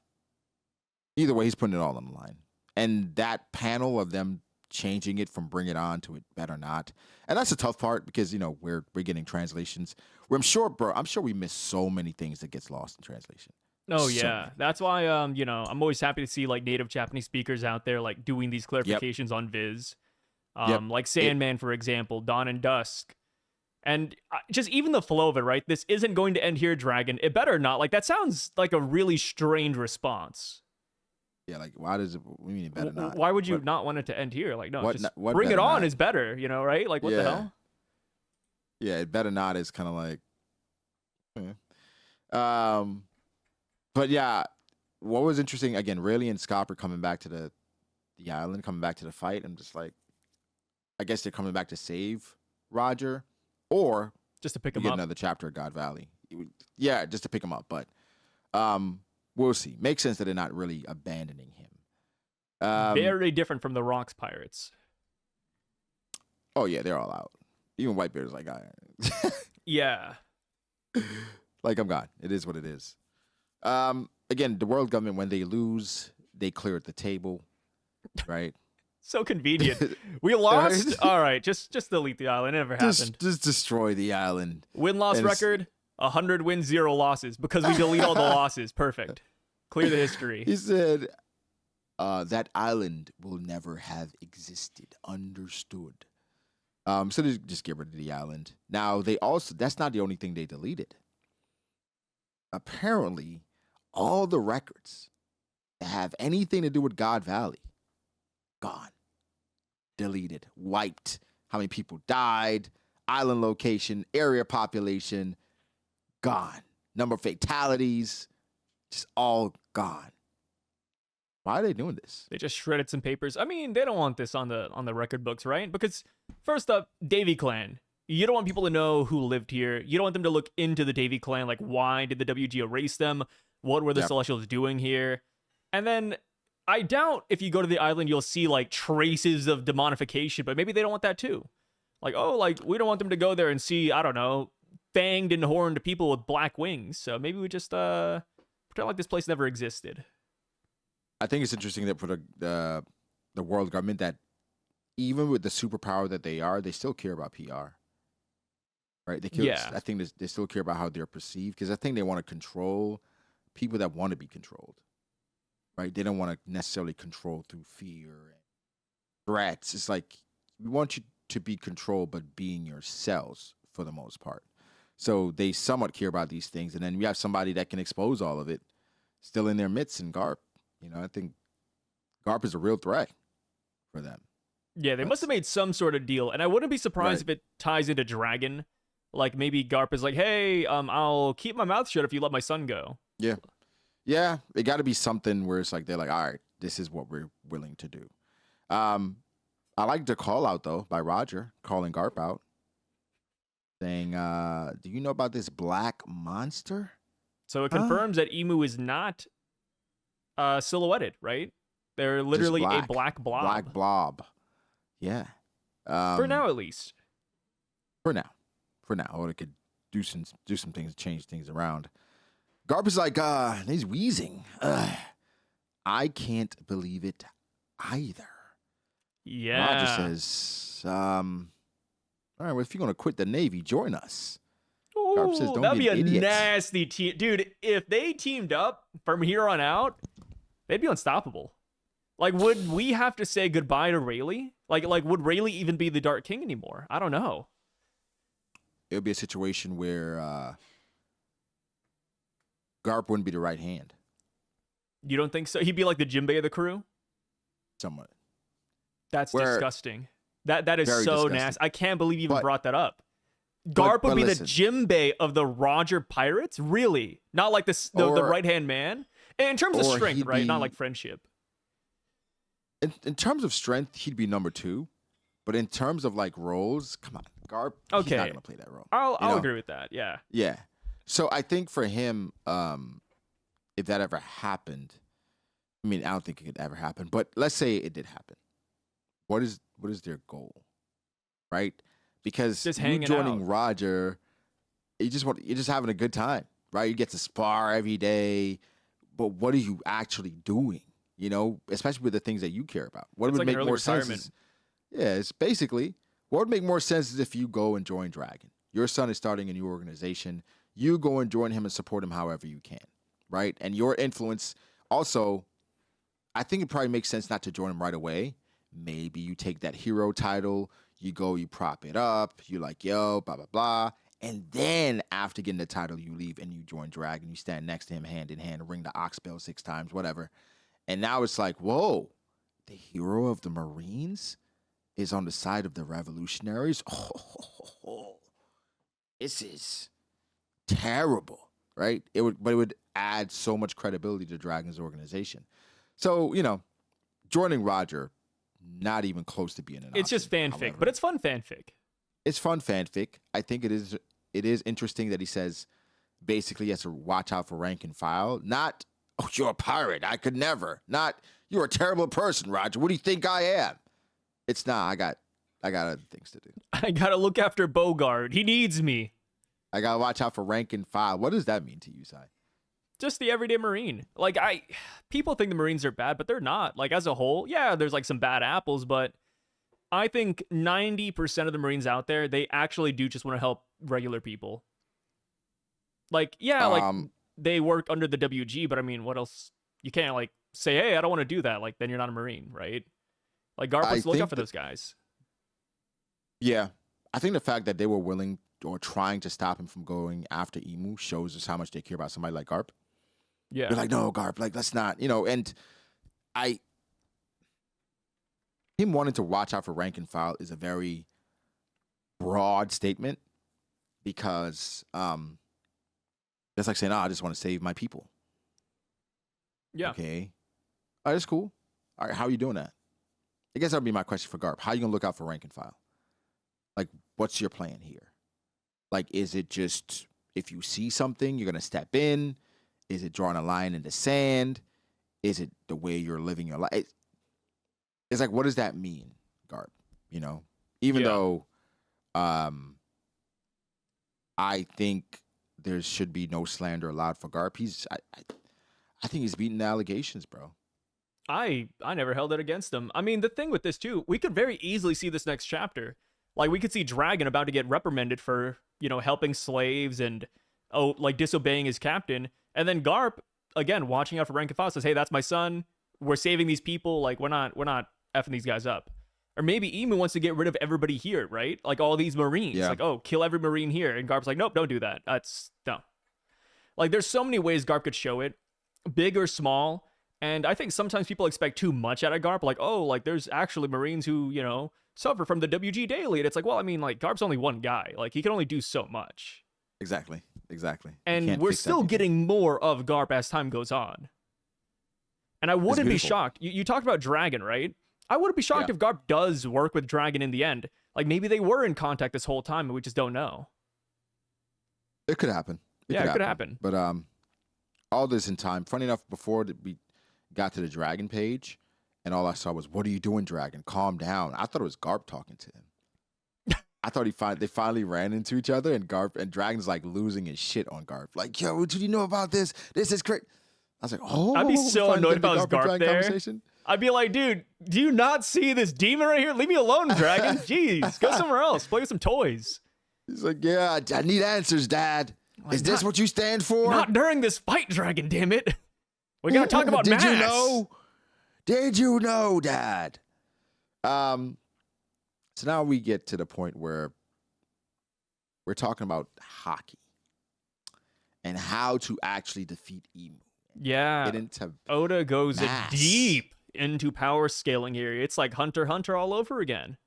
either way, he's putting it all on the line. And that panel of them changing it from bring it on to it better not. And that's the tough part because, we're getting translations where I'm sure we miss so many things that gets lost in translation. Oh, yeah. That's why, I'm always happy to see, like, native Japanese speakers out there, like, doing these clarifications on Viz. Like Sandman, for example, Dawn and Dusk. And just even the flow of it, right? This isn't going to end here, Dragon. It better not. Like, that sounds like a really strange response. Yeah, like, why does it, we mean it better not? Why would you not want it to end here? Like, no, just bring it on is better, right? Like, what the hell? Yeah, it better not is kind of like, But yeah, what was interesting, again, Rayleigh and Scopper coming back to the island, coming back to the fight. I'm just like, I guess they're coming back to save Roger or just to pick him get up. Another chapter of God Valley. Yeah, just to pick him up. But we'll see. Makes sense that they're not really abandoning him. Very different from the Rocks Pirates. Oh, yeah, they're all out. Even Whitebeard's like, all right. Yeah. Like, I'm gone. It is what it is. Again, the world government, when they lose, they clear at the table, right? So convenient. We lost. All right, just delete the island. It never happened. Just destroy the island. Win-loss record: 100 wins, 0 losses. Because we delete all the losses. Perfect. Clear the history. He said, "That island will never have existed." Understood. So they just get rid of the island. Now that's not the only thing they deleted. Apparently, all the records that have anything to do with God Valley, gone. Deleted. Wiped. How many people died, island location, area population, gone. Number of fatalities, just all gone. Why are they doing this? They just shredded some papers. I mean, they don't want this on the record books, right? Because first up, Davy Clan. You don't want people to know who lived here. You don't want them to look into the Davy Clan, like why did the WG erase them? What were the Celestials doing here? And then I doubt if you go to the island, you'll see like traces of demonification, but maybe they don't want that too. Like, we don't want them to go there and see, I don't know, fanged and horned people with black wings. So maybe we just pretend like this place never existed. I think it's interesting that for the world government that even with the superpower that they are, they still care about PR. Right? I think they still care about how they're perceived because I think they want to control people that want to be controlled. Right? They don't want to necessarily control through fear and threats. It's like we want you to be controlled, but being yourselves for the most part. So they somewhat care about these things, and then we have somebody that can expose all of it, still in their midst in Garp. I think Garp is a real threat for them. Yeah, they must have made some sort of deal, and I wouldn't be surprised if it ties into Dragon. Like maybe Garp is like, "Hey, I'll keep my mouth shut if you let my son go." Yeah, it got to be something where it's like they're like, "All right, this is what we're willing to do." I like the call out though by Roger calling Garp out, saying, "Do you know about this black monster?" So it confirms that Emu is not silhouetted, right? They're literally a black blob. Black blob. Yeah. For now, at least. For now, or they could do some things, change things around. Garp is like, he's wheezing. I can't believe it either. Yeah. Roger says, all right, well, if you're gonna quit the Navy, join us. Ooh, says, "Don't that'd be be an a idiot." nasty team, dude. If they teamed up from here on out, they'd be unstoppable. Like, would we have to say goodbye to Rayleigh? Like, would Rayleigh even be the Dark King anymore? I don't know. It would be a situation where Garp wouldn't be the right hand. You don't think so? He'd be like the Jinbei of the crew? Somewhat. That's disgusting. That is so disgusting. nasty. I can't believe you even brought that up. Garp would be the Jinbei of the Roger Pirates? Really? Not like the right-hand man? In terms of strength, right? Not like friendship. In terms of strength, he'd be number 2. But in terms of like roles, come on, Garp, he's not gonna play that role. I'll agree with that. Yeah. Yeah. So I think for him, if that ever happened, I mean, I don't think it could ever happen. But let's say it did happen. What is their goal, right? Because just you joining Roger, you're just having a good time, right? You get to spar every day, but what are you actually doing? You know, especially with the things that you care about. What would make more sense? It's basically what would make more sense is if you go and join Dragon. Your son is starting a new organization. You go and join him and support him however you can, right? And your influence also, I think it probably makes sense not to join him right away. Maybe you take that hero title, you go, you prop it up, you're like, yo, blah, blah, blah. And then after getting the title, you leave and you join Dragon. You stand next to him hand in hand, ring the ox bell 6 times, whatever. And now it's like, whoa, the hero of the Marines is on the side of the revolutionaries? Oh, this is terrible, right? It would add so much credibility to Dragon's organization. So, you know, joining Roger, not even close to being an option. It's just fanfic, but it's fun fanfic. It's fun fanfic. I think it is interesting that he says basically he has to watch out for rank and file. Not, oh, you're a pirate, I could never. Not, you're a terrible person, Roger. What do you think I am? It's not. I got other things to do. I gotta look after Bogard. He needs me. I gotta watch out for rank and file. What does that mean to you, Sai? Just the everyday Marine. Like, people think the Marines are bad, but they're not. Like, as a whole, yeah, there's like some bad apples, but I think 90% of the Marines out there, they actually do just want to help regular people. Like, yeah, like they work under the WG, but I mean, what else? You can't like say, hey, I don't want to do that. Like, then you're not a Marine, right? Like, Garp was looking out for those guys. Yeah. I think the fact that they were willing or trying to stop him from going after Emu shows us how much they care about somebody like Garp. Yeah. They're like, no, Garp, like, let's not, you know, and him wanting to watch out for rank and file is a very broad statement because that's like saying, I just want to save my people. Yeah. Okay. All right, that's cool. All right, how are you doing that? I guess that would be my question for Garp. How are you going to look out for rank and file? Like, what's your plan here? Like, is it just if you see something, you're going to step in? Is it drawing a line in the sand? Is it the way you're living your life? It's like, what does that mean, Garp? You know, even though I think there should be no slander allowed for Garp, I think he's beating the allegations, bro. I never held it against him. I mean, the thing with this, too, we could very easily see this next chapter. Like, we could see Dragon about to get reprimanded for, you know, helping slaves and, like, disobeying his captain. And then Garp, again, watching out for rank and file, says, hey, that's my son. We're saving these people. Like, we're not effing these guys up. Or maybe Emu wants to get rid of everybody here, right? Like, all these Marines. Yeah. Like, oh, kill every Marine here. And Garp's like, nope, don't do that. That's dumb. Like, there's so many ways Garp could show it, big or small. And I think sometimes people expect too much out of Garp. Like, oh, like, there's actually Marines who, you know, suffer from the WG daily. And it's like, well, I mean, like, Garp's only one guy. Like, he can only do so much. Exactly. And we're still getting more of Garp as time goes on. And I wouldn't be shocked. You talked about Dragon, right? I wouldn't be shocked if Garp does work with Dragon in the end. Like, maybe they were in contact this whole time and we just don't know. It could happen. It could happen. But all this in time. Funny enough, before we got to the Dragon page, and all I saw was, what are you doing, Dragon? Calm down. I thought it was Garp talking to him. I thought they finally ran into each other, and Dragon's like losing his shit on Garp. Like, yo, what do you know about this? This is great. I was like, oh. I'd be so annoyed if I was Garp there. I'd be like, dude, do you not see this demon right here? Leave me alone, Dragon. Jeez, go somewhere else. Play with some toys. He's like, yeah, I need answers, Dad. Like, is this what you stand for? Not during this fight, Dragon, damn it. We gotta talk about mass. Did you know, Dad? So now we get to the point where we're talking about hockey and how to actually defeat Emu. Yeah. Get into Oda goes mass. deep into power scaling here. It's like Hunter x Hunter all over again.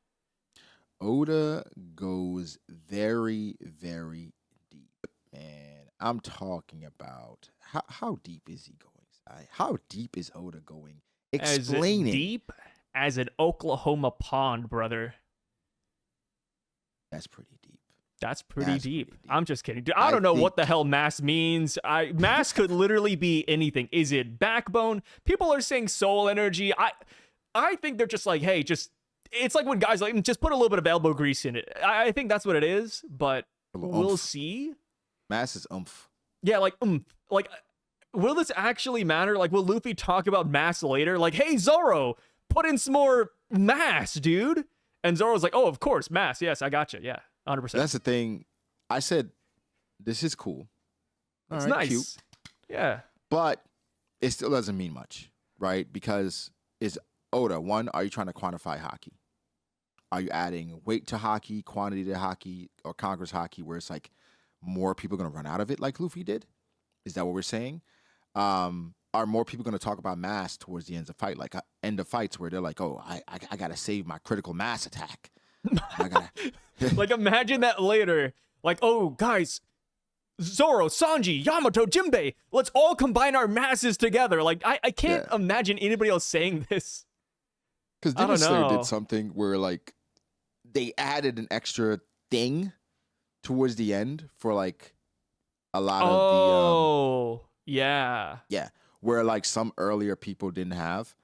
Oda goes very, very deep. Man, I'm talking about how deep is he going? How deep is Oda going? Explaining. As deep as an Oklahoma pond, brother. That's pretty deep. That's pretty deep. Pretty deep. I'm just kidding. Dude, I don't know what the hell mass means. Mass could literally be anything. Is it backbone? People are saying soul energy. I think they're just like, hey, it's like when guys like, just put a little bit of elbow grease in it. I think that's what it is, but we'll see. Mass is oomph. Yeah, like, will this actually matter? Like, will Luffy talk about mass later? Like, hey, Zoro, put in some more mass, dude. And Zoro's like, oh, of course, mass. Yes, I got you. Yeah, 100%. That's the thing. I said, this is cool. It's right, nice. Cute. Yeah. But it still doesn't mean much, right? Because is Oda, one, are you trying to quantify hockey? Are you adding weight to hockey, quantity to hockey, or Congress hockey, where it's like more people going to run out of it like Luffy did? Is that what we're saying? Are more people going to talk about mass towards the end of fight, like end of fights where they're like, oh, I got to save my critical mass attack. Like, imagine that later. Like, oh, guys, Zoro, Sanji, Yamato, Jinbei, let's all combine our masses together. Like, I can't imagine anybody else saying this. Because Demon Slayer did something where, like, they added an extra thing towards the end for, like, a lot of the... Oh, yeah. Yeah, where, like, some earlier people didn't have.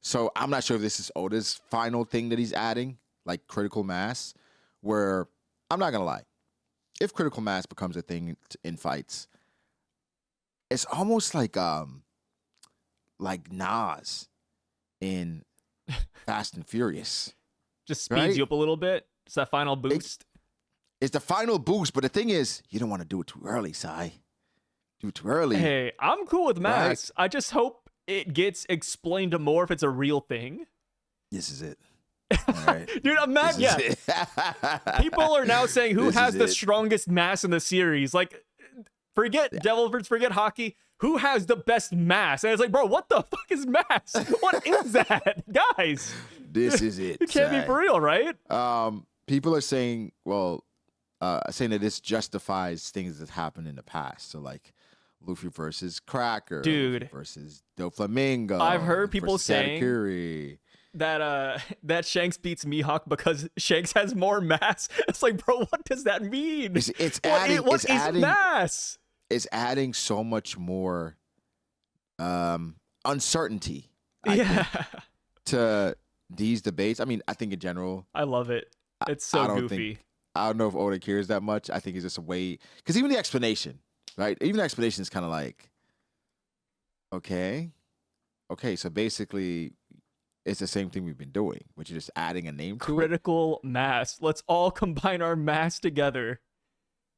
So I'm not sure if this is Oda's final thing that he's adding, like critical mass, where, I'm not going to lie, if critical mass becomes a thing in fights, it's almost like Nas in Fast and Furious. Just speeds you up a little bit. It's that final boost. It's the final boost, but the thing is, you don't want to do it too early, Sai. Do it too early. Hey, I'm cool with mass. Right? I just hope it gets explained more if it's a real thing. This is it. All right. Dude, imagine. People are now saying who has the strongest mass in the series. Like, forget Devilverse, forget hockey. Who has the best mass? And it's like, bro, what the fuck is mass? What is that? Guys. This is it. It can't be for real, right? People are saying, saying that this justifies things that happened in the past. So, like, Luffy versus Cracker. Dude. Luffy versus Doflamingo. I've heard people saying Katakuri. that Shanks beats Mihawk because Shanks has more mass. It's like, bro, what does that mean? It's adding mass? It's adding so much more uncertainty, I think, to these debates. I mean, I think in general, I love it. It's so goofy. I don't know if Oda cares that much. I think it's just a way, because even the explanation, right? Even the explanation is kind of like, okay, so basically, it's the same thing we've been doing, which is just adding a name to it. Critical mass. Let's all combine our mass together.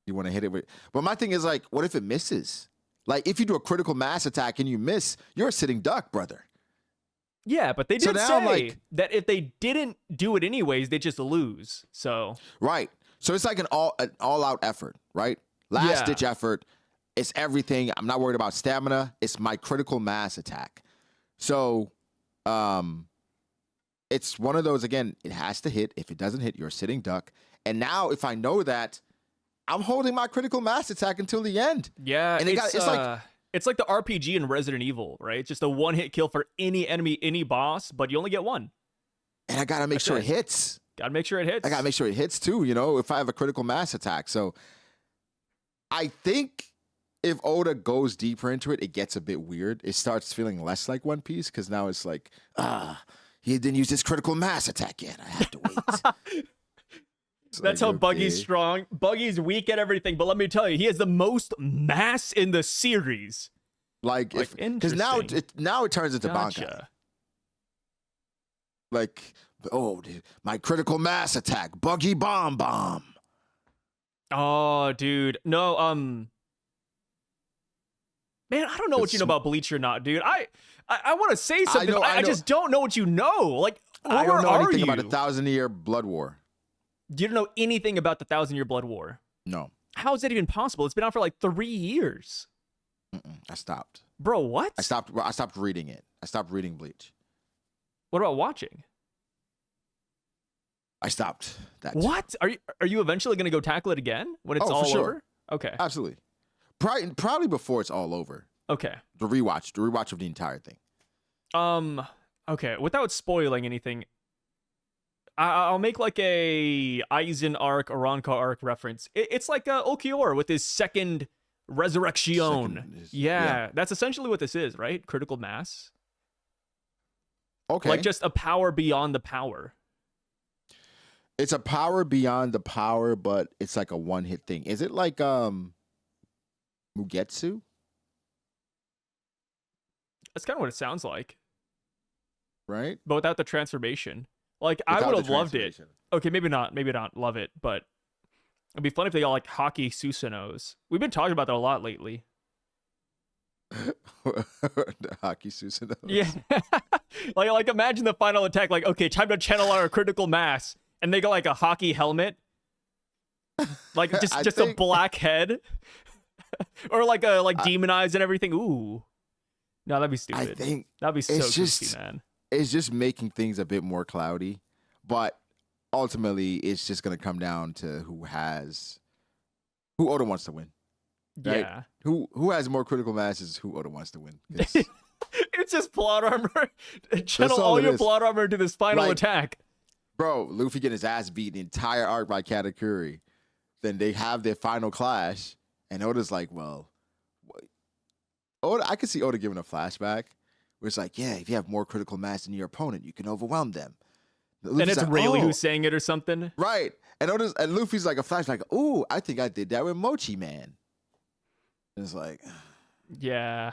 You want to hit it with, but my thing is, like, what if it misses? Like, if you do a critical mass attack and you miss, you're a sitting duck, brother. Yeah, but they did say that if they didn't do it anyways, they just lose. So right, so it's like an all-out effort, right? Last-ditch effort. It's everything. I'm not worried about stamina. It's my critical mass attack. So, it's one of those, again, it has to hit. If it doesn't hit, you're a sitting duck. And now, if I know that, I'm holding my critical mass attack until the end. Yeah, and it's like the RPG in Resident Evil, right? It's just a one-hit kill for any enemy, any boss, but you only get one. And I gotta make sure it hits. Gotta make sure it hits. I gotta make sure it hits too, you know, if I have a critical mass attack. So I think if Oda goes deeper into it, it gets a bit weird. It starts feeling less like One Piece, because now it's like, he didn't use his critical mass attack yet. I have to wait. That's how Buggy's strong. Buggy's weak at everything, but let me tell you, he has the most mass in the series. Like because now it turns into Bankai. Like, oh, dude, my critical mass attack, Buggy Bomb. Oh, dude, no, Man, I don't know what you know about Bleach or not, dude. I want to say something, know, but I I know. just don't know what you know. Like, I where don't know are anything you? about 1,000-year blood war. You don't know anything about the 1,000-Year Blood War. No. How is that even possible? It's been out for like 3 years. I stopped. Bro, what? I stopped reading it. I stopped reading Bleach. What about watching? I stopped that. What? Are you eventually going to go tackle it again when it's all for sure. over? Okay. Absolutely. Probably before it's all over. Okay. The rewatch of the entire thing. Okay, without spoiling anything, I'll make like a Aizen arc, Aranka arc reference. It's like Ulquiorra with his second resurrection. Yeah, that's essentially what this is, right? Critical mass. Okay. Like just a power beyond the power. It's a power beyond the power, but it's like a one-hit thing. Is it like Mugetsu? That's kind of what it sounds like. Right? But without the transformation. Like, I would have loved it. Okay, maybe not love it, but it'd be fun if they got like hockey Susanos. We've been talking about that a lot lately. The hockey Susanos. Yeah. like imagine the final attack, like, okay, time to channel our critical mass. And they got like a hockey helmet. Like just a black head. Or like demonized and everything. Ooh. No, that'd be stupid. I think that'd be so goofy, man. It's just making things a bit more cloudy, but ultimately it's just gonna come down to who Oda wants to win. Right? Yeah. Who has more critical masses? Who Oda wants to win? It's just plot armor. Channel all your plot armor to this final attack. Bro, Luffy getting his ass beat the entire arc by Katakuri. Then they have their final clash, and Oda's like, well, Oda, I could see Oda giving a flashback where it's like, yeah, if you have more critical mass than your opponent, you can overwhelm them. Luffy's and it's like, Rayleigh who's saying it or something. Right. And Luffy's like a flashback, ooh, I think I did that with Mochi Man. And it's like, yeah.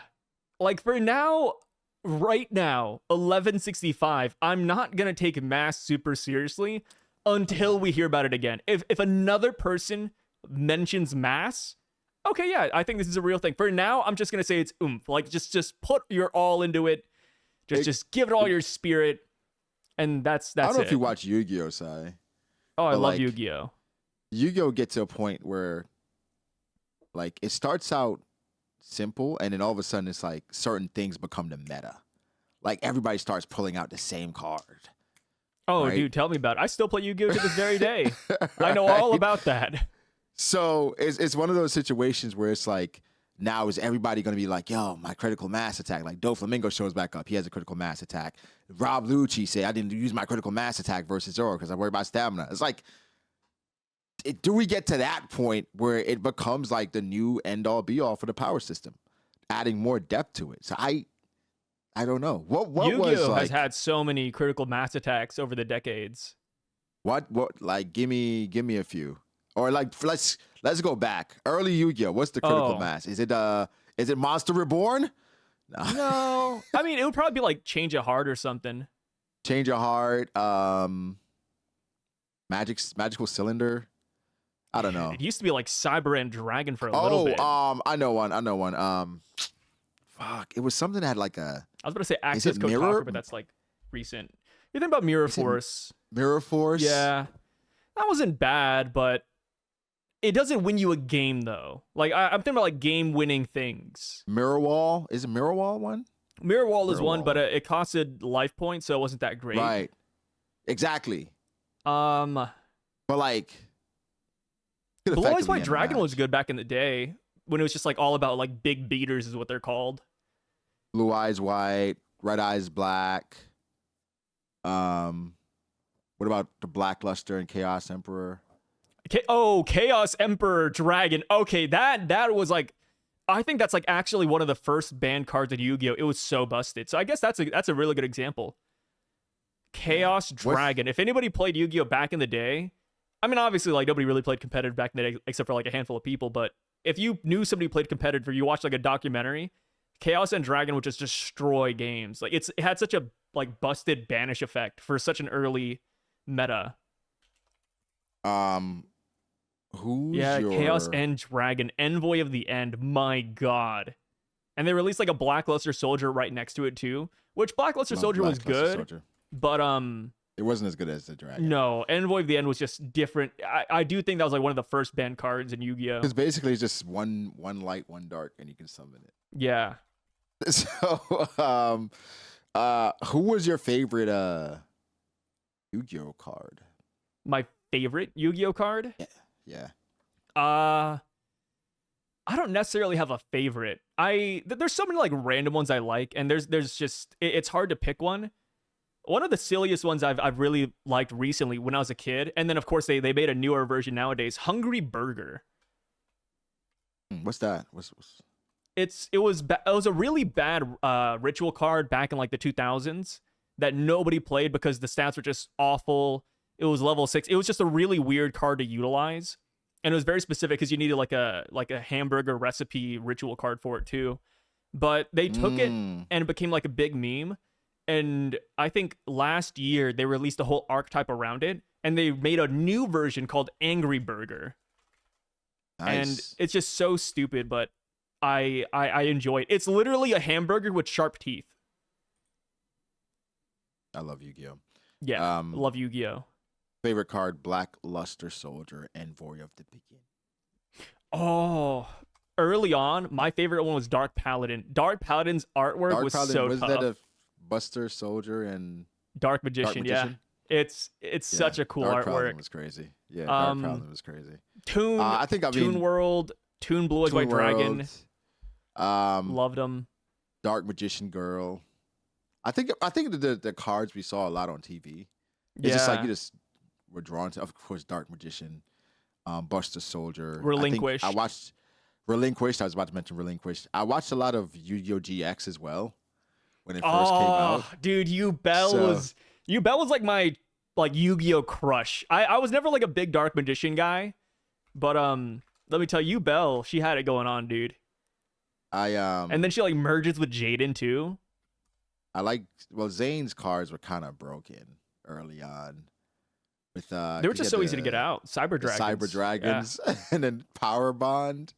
Like for now, right now, 1165, I'm not going to take mass super seriously until we hear about it again. If another person mentions mass, okay, yeah, I think this is a real thing. For now, I'm just going to say it's oomph. Like just put your all into it. Just give it all your spirit. And that's it. I don't know if you watch Yu-Gi-Oh, Sai. Oh, I love Yu-Gi-Oh. Yu-Gi-Oh gets to a point where like it starts out simple and then all of a sudden it's like certain things become the meta. Like everybody starts pulling out the same card. Oh, right? Dude, tell me about it. I still play Yu-Gi-Oh to this very day. I know all about that. So it's one of those situations where it's like, now is everybody going to be like, yo, my critical mass attack? Like Doflamingo shows back up. He has a critical mass attack. Rob Lucci said, I didn't use my critical mass attack versus Zoro because I worry about stamina. It's like, do we get to that point where it becomes like the new end-all be-all for the power system, adding more depth to it? So I don't know. What Yu-Gi-Oh was like, has had so many critical mass attacks over the decades. What like give me a few. Or like let's go back. Early Yu-Gi-Oh! What's the critical mass? Is it Monster Reborn? No. I mean, it would probably be like Change of Heart or something. Change of Heart, Magical Cylinder. I don't know. It used to be like Cyber and Dragon for a little bit. I know one. Fuck. It was something that had like a, I was about to say Access Code Talker, but that's like recent. You think about Mirror Force. Mirror Force? Yeah. That wasn't bad, but it doesn't win you a game though. Like I'm thinking about like game-winning things. Mirror Wall? Is it Mirror Wall one? Mirror Wall is one, but it costed life points, so it wasn't that great. Right. Exactly. But like, Blue Eyes White Dragon was good back in the day when it was just like all about like big beaters is what they're called. Blue Eyes White, Red Eyes Black. What about the Blackluster and Chaos Emperor? Chaos Emperor Dragon. Okay, that was like, I think that's like actually one of the first banned cards in Yu-Gi-Oh. It was so busted. So I guess that's a really good example. Chaos Dragon. If anybody played Yu-Gi-Oh back in the day, I mean, obviously like nobody really played competitive back in the day except for like a handful of people, but if you knew somebody played competitive or you watched like a documentary, Chaos and Dragon would just destroy games. Like it had such a like busted banish effect for such an early meta. Chaos and Dragon, Envoy of the End. My God. And they released like a Blackluster Soldier right next to it too, which Blackluster Love Soldier was Blackluster good, Soldier. but It wasn't as good as the dragon. no, Envoy of the End was just different. I do think that was like one of the first banned cards in Yu-Gi-Oh. Because basically it's just one light, one dark, and you can summon it. Yeah. So, who was your favorite Yu-Gi-Oh card? My favorite Yu-Gi-Oh card? Yeah. I don't necessarily have a favorite. There's so many like random ones I like, and there's just it's hard to pick one. One of the silliest ones I've really liked recently when I was a kid, and then of course they made a newer version nowadays. Hungry Burger. What's that? It was a really bad ritual card back in like the 2000s that nobody played because the stats were just awful. It was level 6. It was just a really weird card to utilize. And it was very specific because you needed like a hamburger recipe ritual card for it too. But they took it and it became like a big meme. And I think last year they released a whole archetype around it, and they made a new version called Angry Burger. Nice. And it's just so stupid, but I enjoy it. It's literally a hamburger with sharp teeth. I love Yu-Gi-Oh. Yeah, love Yu-Gi-Oh. Favorite card: Blackluster Soldier, Envoy of the Beginning. Oh, early on, my favorite one was Dark Paladin. Dark Paladin's artwork was so was tough. That a Buster Soldier and Dark Magician? Yeah, it's such a cool Dark artwork. Paladin was crazy. Yeah, Dark Paladin was crazy. Toon, Toon World, Toon Blue Eyes White Dragon. Loved them. Dark Magician Girl. I think the cards we saw a lot on TV. It's just like you just were drawn to, of course, Dark Magician, Buster Soldier. Relinquished. I watched Relinquished. I was about to mention Relinquished. I watched a lot of Yu-Gi-Oh! GX as well when it first came out. Dude, Yu-Bell was like my Yu-Gi-Oh! Crush. I was never like a big Dark Magician guy, but let me tell you, Belle, she had it going on, dude. And then she like merges with Jaden too. Zane's cards were kind of broken early on. With they were just so easy to get out. Cyber Dragons, yeah. And then Power Bond.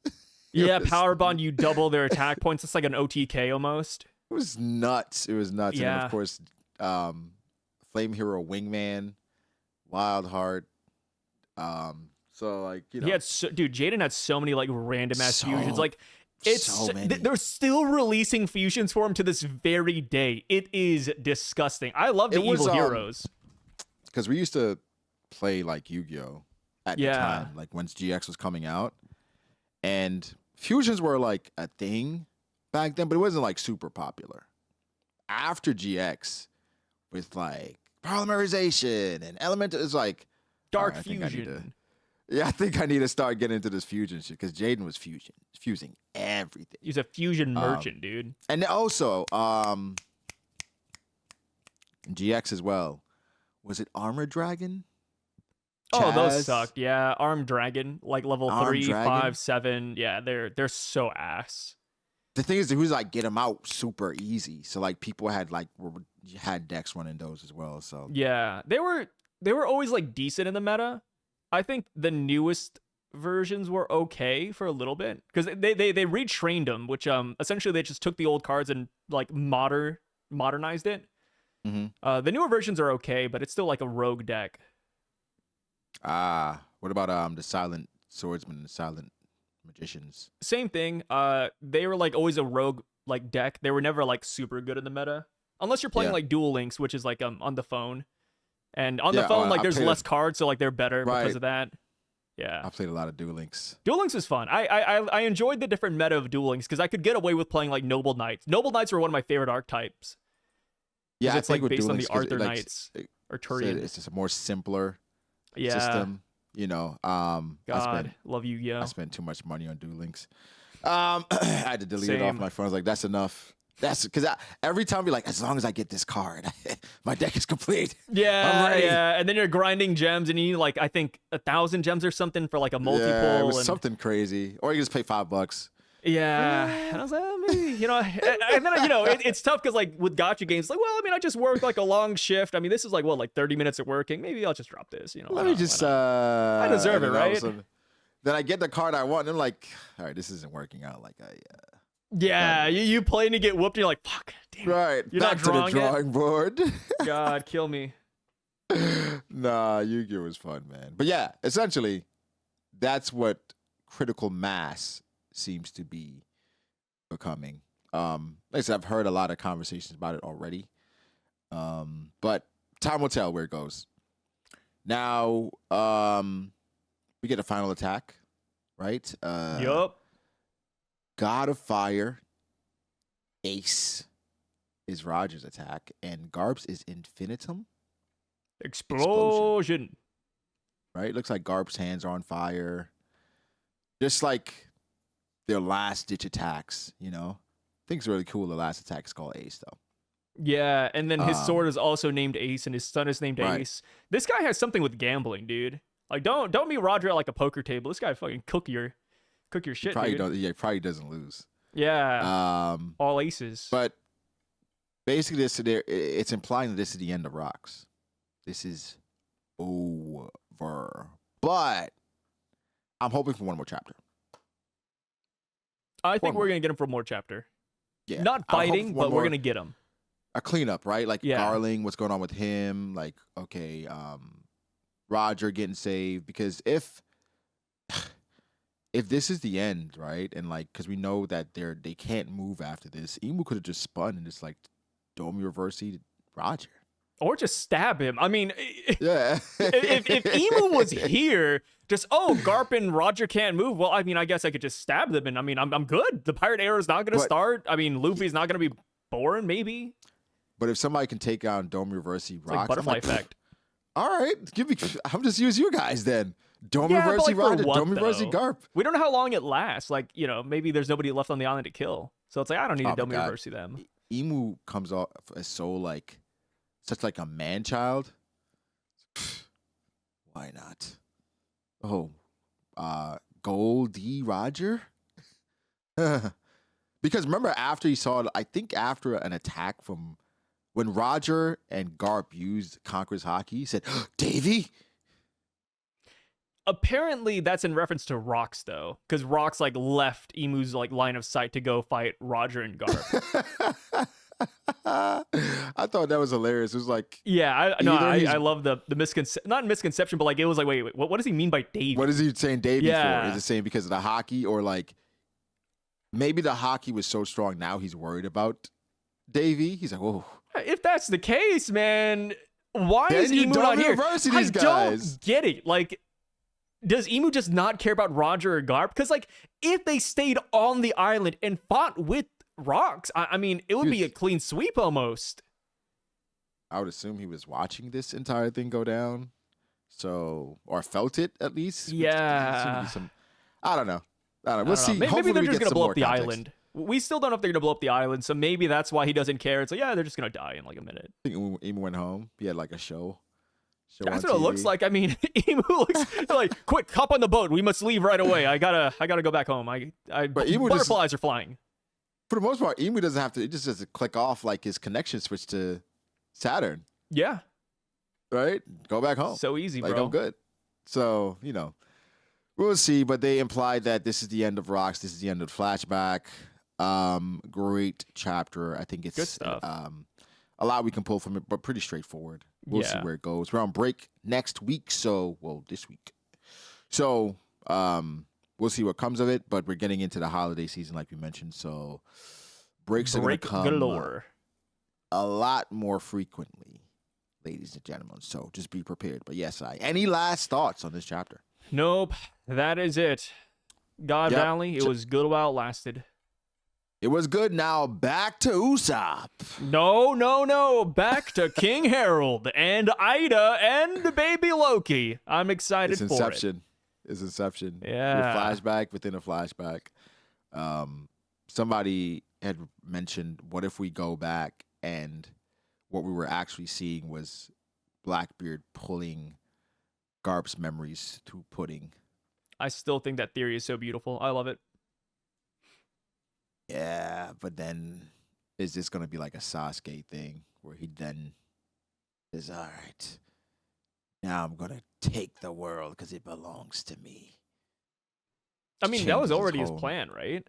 Yeah, Power Bond. You double their attack points. It's like an OTK almost. It was nuts. Yeah. And then, of course, Flame Hero Wingman, Wild Heart. So like he had Jaden had so many like random ass fusions. Like they're still releasing fusions for him to this very day. It is disgusting. I love the Evil Heroes because we used to play like Yu-Gi-Oh at the time, like once GX was coming out, and fusions were like a thing back then, but it wasn't like super popular. After GX, with like polymerization and elemental, it's like Dark Fusion. I think I need to start getting into this fusion shit because Jaden was fusing everything. He's a fusion merchant, dude. And also, GX as well. Was it Armored Dragon? Oh, those sucked. Yeah, Armed Dragon, like level 3, 5, 7. Yeah, they're so ass. The thing is, he was like get them out super easy. So like people had decks running those as well. So yeah, they were always like decent in the meta. I think the newest versions were okay for a little bit because they retrained them, which essentially they just took the old cards and like modernized it. Mm-hmm. The newer versions are okay, but it's still like a rogue deck. What about the Silent Swordsman and the Silent Magicians? Same thing. They were like always a rogue like deck. They were never like super good in the meta, unless you're playing like Duel Links, which is like on the phone. And on the phone, like there's less cards, so like they're better because of that. Yeah, I played a lot of Duel Links. Duel Links was fun. I enjoyed the different meta of Duel Links because I could get away with playing like Noble Knights. Noble Knights were one of my favorite archetypes. Yeah, it's like based on the Arthur Knights or Turian. It's just a more simpler system. You know, love Yu-Gi-Oh. I spent too much money on Duel Links. I had to delete it off my phone. I was like, that's enough. That's because every time, be like, as long as I get this card, my deck is complete. Yeah, yeah. And then you're grinding gems, and you need like I think 1,000 gems or something for like a multi-pull. Yeah, it was something crazy. Or you just pay $5. Yeah, and I was like, maybe, and then it's tough because like with gacha games, like, well, I mean, I just worked like a long shift. I mean, this is like 30 minutes of working. Maybe I'll just drop this. Let me just. I deserve it, right? Then I get the card I want, and I'm like, all right, this isn't working out like I Yeah, you playing to get whooped, and you're like, fuck, damn it. Right. You're Back not to the drawing it. drawing board. God, kill me. Nah, Yu-Gi-Oh was fun, man. But yeah, essentially, that's what critical mass seems to be becoming. Like I said, I've heard a lot of conversations about it already. But time will tell where it goes. Now, we get a final attack, right? Yup. God of Fire, Ace is Roger's attack, and Garp's is Infinitum. Explosion. Right? Looks like Garp's hands are on fire. Just like their last ditch attacks, you know? I think it's really cool. The last attack is called Ace, though. Yeah, and then his sword is also named Ace, and his son is named Right. Ace. This guy has something with gambling, dude. Like, don't meet Roger at like a poker table. This guy fucking cook your shit, Probably dude. probably doesn't lose. Yeah, all aces. But basically, it's implying that this is the end of Rocks. This is over. But I'm hoping for one more chapter. I think one we're more. gonna get him for more chapter. Yeah, Not I'm hoping fighting, for one but more- we're gonna get him. a cleanup, right? Like Yeah. Garling, what's going on with him? Like, okay, Roger getting saved, because if this is the end, right? And like, because we know that they can't move after this, Emu could have just spun and just like Domi reversed Roger. Or just stab him. I mean, Yeah. if Emu was here, just Garp and Roger can't move. Well, I mean, I guess I could just stab them, and I mean, I'm good. The pirate era is not gonna But- start. I mean, Luffy's not gonna be born, maybe. But if somebody can take down Domi reverse It's Rocks, like butterfly I'm like, effect. all right, I'm just use you guys then. Domi Yeah, but reverse like for Roger, what, Domi reverse though? Garp. We don't know how long it lasts. Like, maybe there's nobody left on the island to kill. So it's like, I don't need Oh to my dummy God. reverse them. Emu comes off as so like such like a man child. Why not? Oh, Goldie Roger. Because remember, after he saw, I think after an attack from when Roger and Garp used Conqueror's Hockey, he said, "Davy." Apparently, that's in reference to Rocks, though, because Rocks like left Emu's like line of sight to go fight Roger and Garp. I thought that was hilarious. It was like, Yeah, Either I love the not misconception, but like it was like, wait, what does he mean by Davy? what is he saying Davy Yeah. for? Is it saying because of the hockey, or like maybe the hockey was so strong now he's worried about Davy? He's like, whoa. If that's the case, man, why Then is you Emu don't not here? reverse I these guys. don't get it. Like, does Emu just not care about Roger or Garp? Because like, if they stayed on the island and fought with Rocks, I mean, it would be a clean sweep almost. I would assume he was watching this entire thing go down, so or felt it at least. Yeah. I don't know. We'll I don't see. know. Maybe Hopefully they're we just get gonna some blow more up the context. island. We still don't know if they're gonna blow up the island, so maybe that's why he doesn't care. It's like, yeah, they're just gonna die in like a minute. I think Emu went home. He had like a show. That's on what it looks TV. like. I mean, Emu looks like, quick, hop on the boat. We must leave right away. I gotta go back home. But Emu just- butterflies are flying. For the most part, Emu doesn't have to. It just has to click off like his connection switch to Saturn, Yeah, right? Go back home. so easy, Like, bro. I'm good. So, we'll see. But they implied that this is the end of Rocks. This is the end of the flashback. Great chapter. I think it's Good stuff. A lot we can pull from it, but pretty straightforward. We'll see Yeah. where it goes. We're on break next week. This week. So, we'll see what comes of it. But we're getting into the holiday season, like we mentioned. So, breaks are going Break to come galore. a lot more frequently, ladies and gentlemen. So just be prepared. But yes, any last thoughts on this chapter? Nope, that is it. God Yep. Valley, it was good while it lasted. It was good. Now back to Usopp. No. Back to King Harold and Ida and baby Loki. I'm excited It's for it. Inception. It's Inception. Yeah. Flashback within a flashback. Somebody had mentioned, what if we go back and what we were actually seeing was Blackbeard pulling Garp's memories through pudding. I still think that theory is so beautiful. I love it. Yeah, but then is this going to be like a Sasuke thing where he then is, all right, now I'm going to take the world because it belongs to me. I mean, that was Changes his already his whole- plan, right?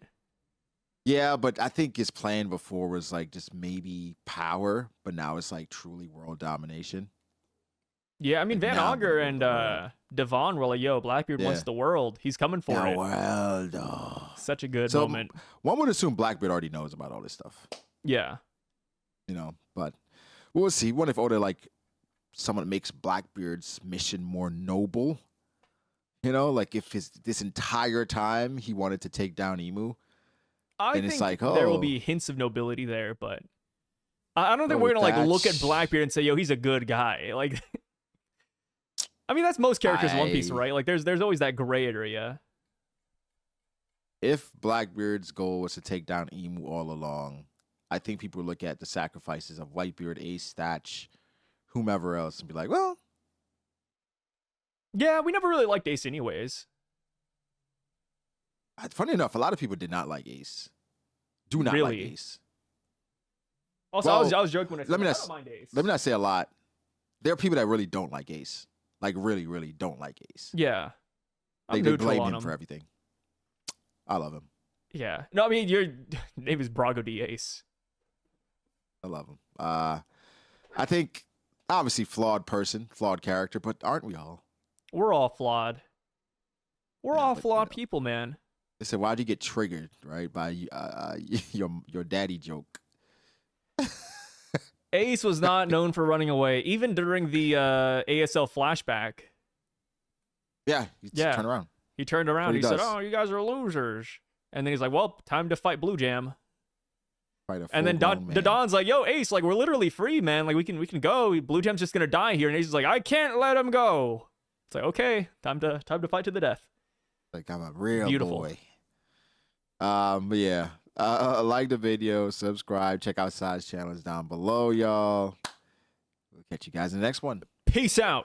Yeah, but I think his plan before was like just maybe power, but now it's like truly world domination. Yeah, I mean Like Van now I'm gonna Auger rule and the world. Devon were like, "Yo, Blackbeard wants Yeah, the world. He's coming for the it." world. Oh. Such a good So moment. one would assume Blackbeard already knows about all this stuff, Yeah. but we'll see. What if Oda like someone makes Blackbeard's mission more noble? Like if this entire time he wanted to take down Emu, I and it's think like, there will oh, be hints of nobility there, but I don't think well, we're with gonna like that, look at Blackbeard and say, "Yo, he's a good guy." Like, I mean, that's most characters in One Piece, I right? Like, there's always that gray area. if Blackbeard's goal was to take down Emu all along, I think people would look at the sacrifices of Whitebeard, Ace, Thatch, whomever else, and be like, well, Yeah, we never really liked Ace, anyways. funny enough, a lot of people did not like Ace. Do not like Really? Ace. Also, Well, I was joking when I said let me I not don't mind Ace. let me not say a lot. There are people that really don't like Ace, like really, really don't like Ace. Yeah, I'm They neutral blame on him him for everything. I love him. Yeah. No, I mean your name is Brago D Ace. I love him. I think obviously flawed person, flawed character, but aren't we all? We're all flawed. We're Yeah, all but, flawed people, man. They said, why'd you get triggered, right, by your daddy joke? Ace was not known for running away, even during the ASL flashback. Yeah, Yeah. turn around. He turned around. What He he said, does. "Oh, you guys are losers." And then he's like, "Well, time to fight Blue Jam." Fight a And then full-grown man. Don's like, "Yo, Ace, like we're literally free, man. Like we can go. Blue Jam's just gonna die here." And Ace is like, "I can't let him go." It's like, okay, time to fight to the death. Like I'm a real Beautiful. boy. But yeah, like the video, subscribe, check out Side's channels down below, y'all. We'll catch you guys in the next one. Peace out.